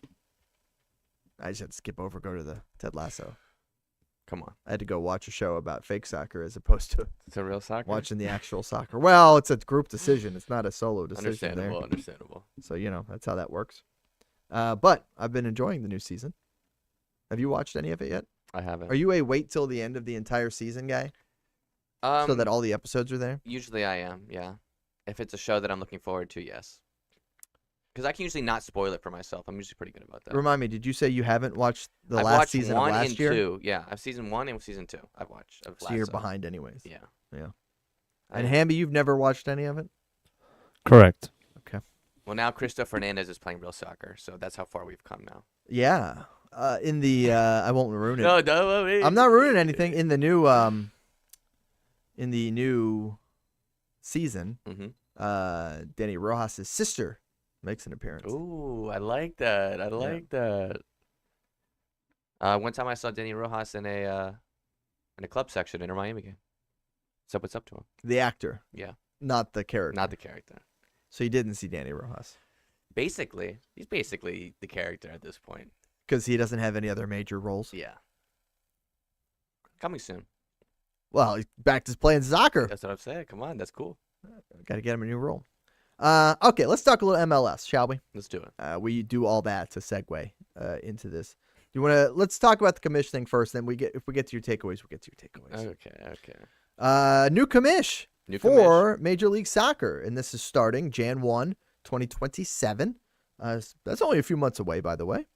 I just had to skip over, go to the Ted Lasso. Come on. I had to go watch a show about fake soccer as opposed to It's a real soccer. watching the actual soccer. Well, it's a group decision. It's not a solo decision there. Understandable. So, that's how that works. But I've been enjoying the new season. Have you watched any of it yet? I haven't. Are you a wait till the end of the entire season guy? So that all the episodes are there? Usually I am, yeah. If it's a show that I'm looking forward to, yes. Because I can usually not spoil it for myself. I'm usually pretty good about that. Remind me, did you say you haven't watched the I've last watched season one of last and year? 2. Yeah, I've season 1 and season 2. I've watched. So you're behind anyways. Yeah. Yeah. And Hamby, you've never watched any of it? Correct. Okay. Well, now Cristo Fernandez is playing real soccer, so that's how far we've come now. Yeah. In the I won't ruin it. No, I'm not ruining anything. In the new season, Danny Rojas' sister makes an appearance. Ooh, I like that. I like that. One time I saw Danny Rojas in a club section in a Miami game. So what's up to him? The actor. Yeah. Not the character. Not the character. So you didn't see Danny Rojas. Basically, he's basically the character at this point. Because he doesn't have any other major roles. Yeah. Coming soon. Well, he's back to playing soccer. That's what I'm saying. Come on, that's cool. Got to get him a new role. Okay, let's talk a little MLS, shall we? Let's do it. We do all that to segue into this. You want to? Let's talk about the commissioning first. Then if we get to your takeaways, we'll get to your takeaways. Okay. New commish for Major League Soccer, and this is starting Jan 1, 2027. That's only a few months away, by the way.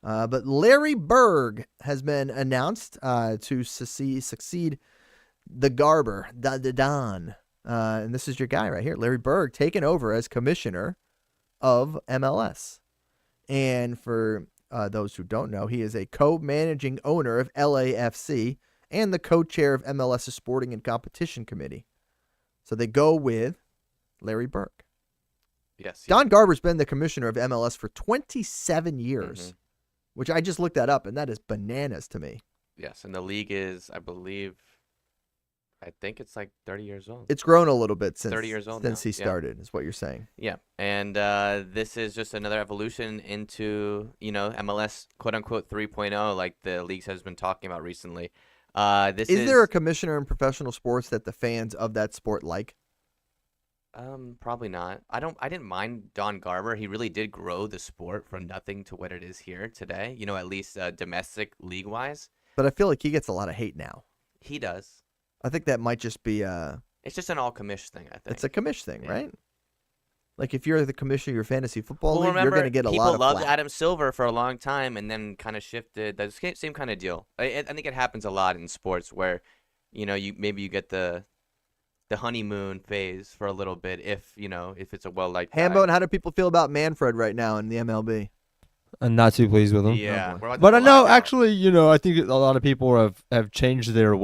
But Larry Berg has been announced to succeed the Garber, Don. And this is your guy right here, Larry Berg, taking over as commissioner of MLS. And for those who don't know, he is a co-managing owner of LAFC and the co-chair of MLS's Sporting and Competition Committee. So they go with Larry Berg. Yes. Don Garber's been the commissioner of MLS for 27 years, which I just looked that up, and that is bananas to me. Yes, and the league is, I think it's like 30 years old. It's grown a little bit since 30 years old since now. he started, is what you're saying. Yeah, and this is just another evolution into, MLS quote-unquote 3.0, like the leagues has been talking about recently. Is there a commissioner in professional sports that the fans of that sport like? Probably not. I didn't mind Don Garber. He really did grow the sport from nothing to what it is here today, at least domestic league-wise. But I feel like he gets a lot of hate now. He does. I think that might just be it's just an all-commish thing, I think. It's a commish thing, right? Like if you're the commissioner of your fantasy football league, remember, you're going to get a lot of people loved flack. Adam Silver for a long time and then kind of shifted. The same kind of deal. I think it happens a lot in sports where, you get the honeymoon phase for a little bit if it's a well-liked guy. Hambone, how do people feel about Manfred right now in the MLB? I'm not too pleased with him. Yeah. But I know, actually, I think a lot of people have changed their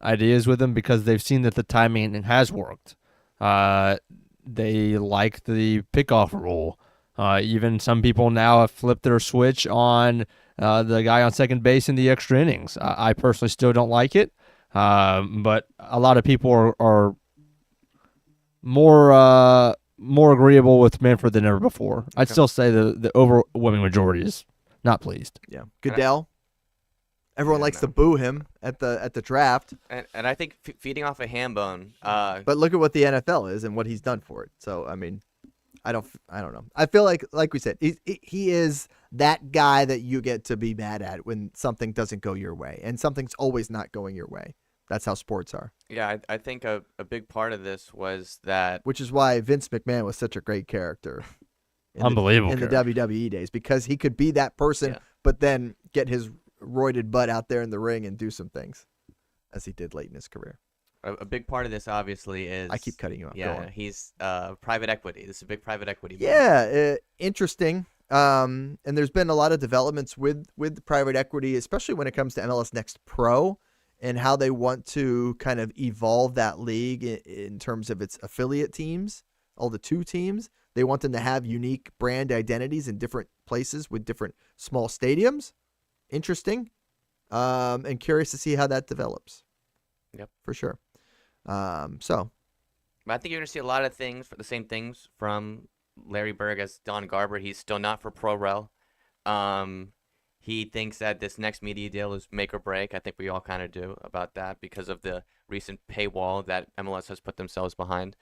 ideas with him because they've seen that the timing has worked. They like the pickoff rule. Even some people now have flipped their switch on the guy on second base in the extra innings. I personally still don't like it, but a lot of people are more agreeable with Manfred than ever before. I'd still say the overwhelming majority is not pleased. Yeah, Goodell. Everyone likes to boo him at the draft. And I think feeding off a Hambone. But look at what the NFL is and what he's done for it. So I mean, I don't know. I feel like we said, he is that guy that you get to be mad at when something doesn't go your way, and something's always not going your way. That's how sports are. Yeah, I think a big part of this was that, which is why Vince McMahon was such a great character. Unbelievable in the WWE days, because he could be that person, but then get his roided butt out there in the ring and do some things, as he did late in his career. A big part of this, obviously, is... I keep cutting you off. Yeah, he's private equity. This is a big private equity. Yeah, interesting. And there's been a lot of developments with private equity, especially when it comes to MLS Next Pro and how they want to kind of evolve that league in terms of its affiliate teams, all the 2 teams. They want them to have unique brand identities in different places with different small stadiums. Interesting. And curious to see how that develops. Yep. For sure. So But I think you're going to see a lot of things, the same things from Larry Berg as Don Garber. He's still not for pro rel. He thinks that this next media deal is make or break. I think we all kind of do about that because of the recent paywall that MLS has put themselves behind.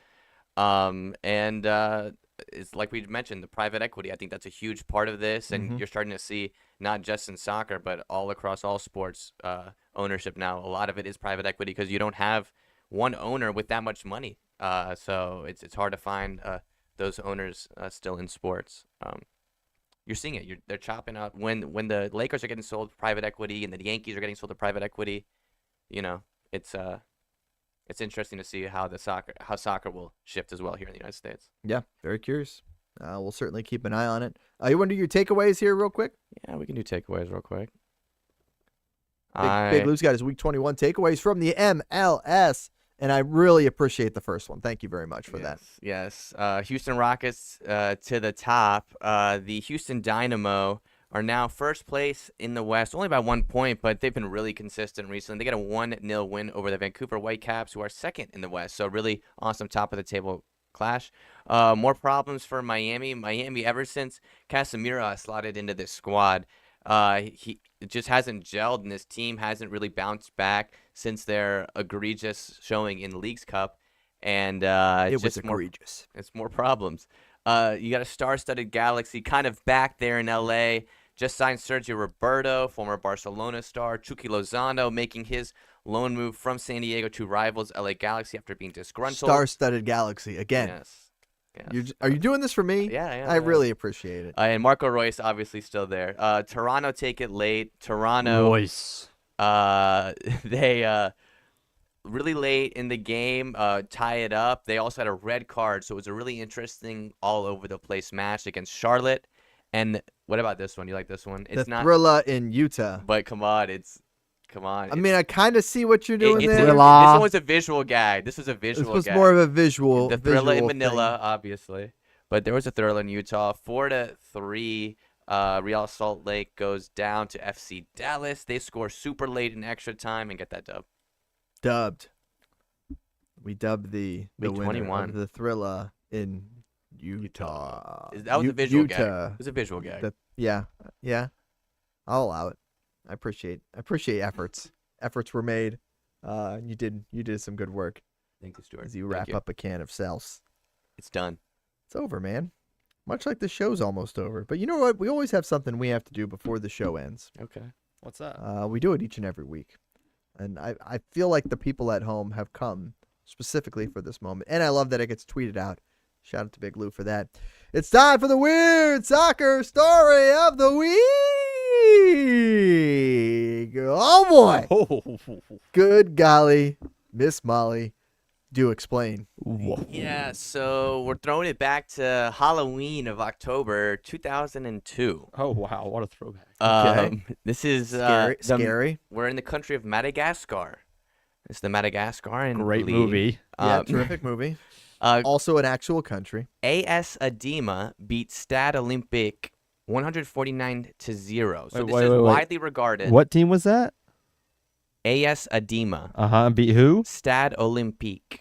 It's like we mentioned, the private equity. I think that's a huge part of this, and you're starting to see not just in soccer, but all across all sports ownership now. A lot of it is private equity because you don't have one owner with that much money. So it's hard to find those owners still in sports. You're seeing it. They're chopping out when the Lakers are getting sold to private equity and the Yankees are getting sold to private equity. It's interesting to see how soccer will shift as well here in the United States. yeah, very curious. We'll certainly keep an eye on it. You want to do your takeaways here real quick? Yeah, we can do takeaways real quick. Big Lou's got his Week 21 takeaways from the MLS, and I really appreciate the first one. Thank you very much for that. Yes. Houston Rockets to the top. The Houston Dynamo are now first place in the West, only by 1 point, but they've been really consistent recently. They got a 1-0 win over the Vancouver Whitecaps, who are second in the West. So really awesome top of the table clash. More problems for Miami. Miami, ever since Casemiro slotted into this squad, he just hasn't gelled, and his team hasn't really bounced back since their egregious showing in Leagues Cup. And It was egregious. It's more problems. You got a star-studded Galaxy kind of back there in L.A., just signed Sergio Roberto, former Barcelona star. Chucky Lozano making his loan move from San Diego to rivals LA Galaxy after being disgruntled. Star-studded Galaxy again. Yes. Are you doing this for me? Yeah. I really appreciate it. And Marco Royce obviously still there. Toronto take it late. Toronto. Royce. They really late in the game tie it up. They also had a red card, so it was a really interesting all over the place match against Charlotte. And what about this one? You like this one? It's the not Thrilla in Utah. But come on. I mean, I kind of see what you're doing there. This one was a visual gag. This was a visual gag. This was more of a visual. The Thrilla in thing. Manila, obviously. But there was a Thrilla in Utah. 4-3. Real Salt Lake goes down to FC Dallas. They score super late in extra time and get that dub. Dubbed. We dubbed the Week winner 21. of the Thrilla in Utah. That was a visual Utah. gag. It was a visual gag. Yeah. I'll allow it. I appreciate efforts. Efforts were made. You did some good work. Thank you, Stuart. As you wrap up a can of South. It's done. It's over, man. Much like the show's almost over. But you know what? We always have something we have to do before the show ends. Okay. What's that? We do it each and every week. And I feel like the people at home have come specifically for this moment. And I love that it gets tweeted out. Shout out to Big Lou for that. It's time for the Weird Soccer Story of the Week. Oh, boy. Good golly. Miss Molly, do explain. Yeah, so we're throwing it back to Halloween of October 2002. Oh, wow. What a throwback. Okay. This is scary. We're in the country of Madagascar. It's the Madagascar. Great movie. Yeah, terrific movie. Also an actual country. AS Adema beat Stade Olympique 149-0. So this is widely regarded. What team was that? AS Adema. Beat who? Stade Olympique.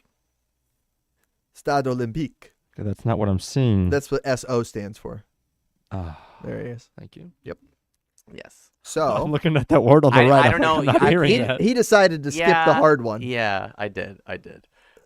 Stade Olympique. That's not what I'm seeing. That's what SO stands for. There he is. Thank you. Yep. Yes. So I'm looking at that word on the right. I don't know. I'm not hearing that. He decided to skip the hard one. Yeah, I did.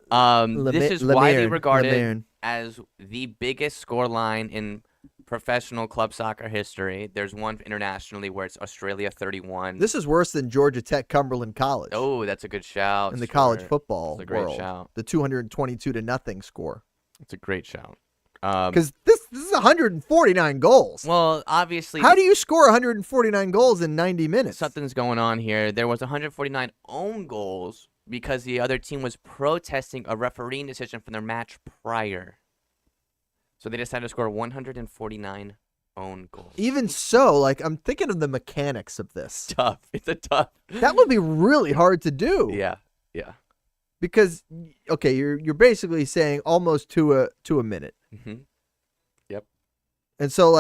This is widely regarded as the biggest scoreline in professional club soccer history. There's one internationally where it's Australia 31. This is worse than Georgia Tech Cumberland College. Oh, that's a good shout. In the college football That's a great world. shout. The 222-0 score. It's a great shout. Because this is 149 goals. Well, obviously. How do you score 149 goals in 90 minutes? Something's going on here. There was 149 own goals because the other team was protesting a refereeing decision from their match prior. So they decided to score 149 own goals. Even so, I'm thinking of the mechanics of this. Tough. It's a tough. That would be really hard to do. Yeah. Because you're basically saying almost to a minute. Mm-hmm. Yep. And so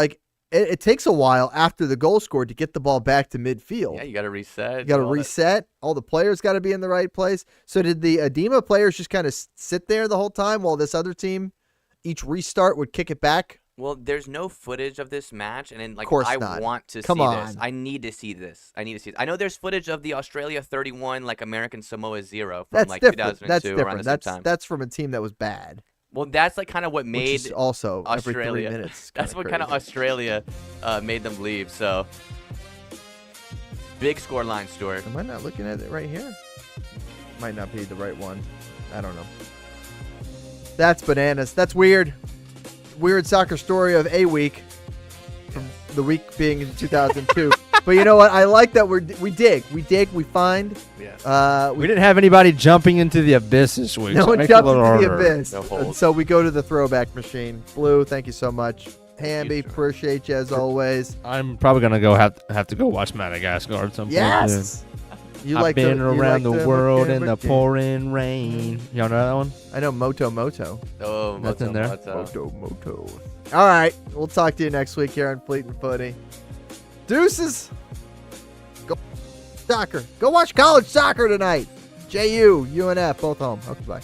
it takes a while after the goal scored to get the ball back to midfield. Yeah, you got to reset. You got to reset. All the players got to be in the right place. So did the Edema players just kind of sit there the whole time while this other team, each restart would kick it back? Well, there's no footage of this match, and then like Course I not. want to Come see on. this. I need to see this. I know there's footage of the Australia 31, like American Samoa 0 from That's like different. 2002 That's around different. the same time. That's from a team that was bad. Well, that's like kind of what Which made is also every 3 Australia. minutes. That's what kind of Australia made them leave. So big score line, Stuart. Am I not looking at it right here? Might not be the right one. I don't know. That's bananas. That's weird. Weird soccer story of a week. From the week being in 2002. But you know what? I like that we dig, we find. Yeah. We didn't have anybody jumping into the abyss this week. No so one make it a jumped into little the harder. abyss. No And hold. so we go to the throwback machine. Blue, thank you so much. Hamby, Stuart. appreciate you as always. I'm probably gonna go have to go watch Madagascar at some point. Yes. You I've like been you around like the world in the Lamborghini. pouring rain. Y'all know that one? I know Moto Moto. Oh, That's in there. Moto. All right. We'll talk to you next week here on Fleet and Footy. Deuces. Go soccer. Go watch college soccer tonight. JU, UNF, both home. Okay, bye.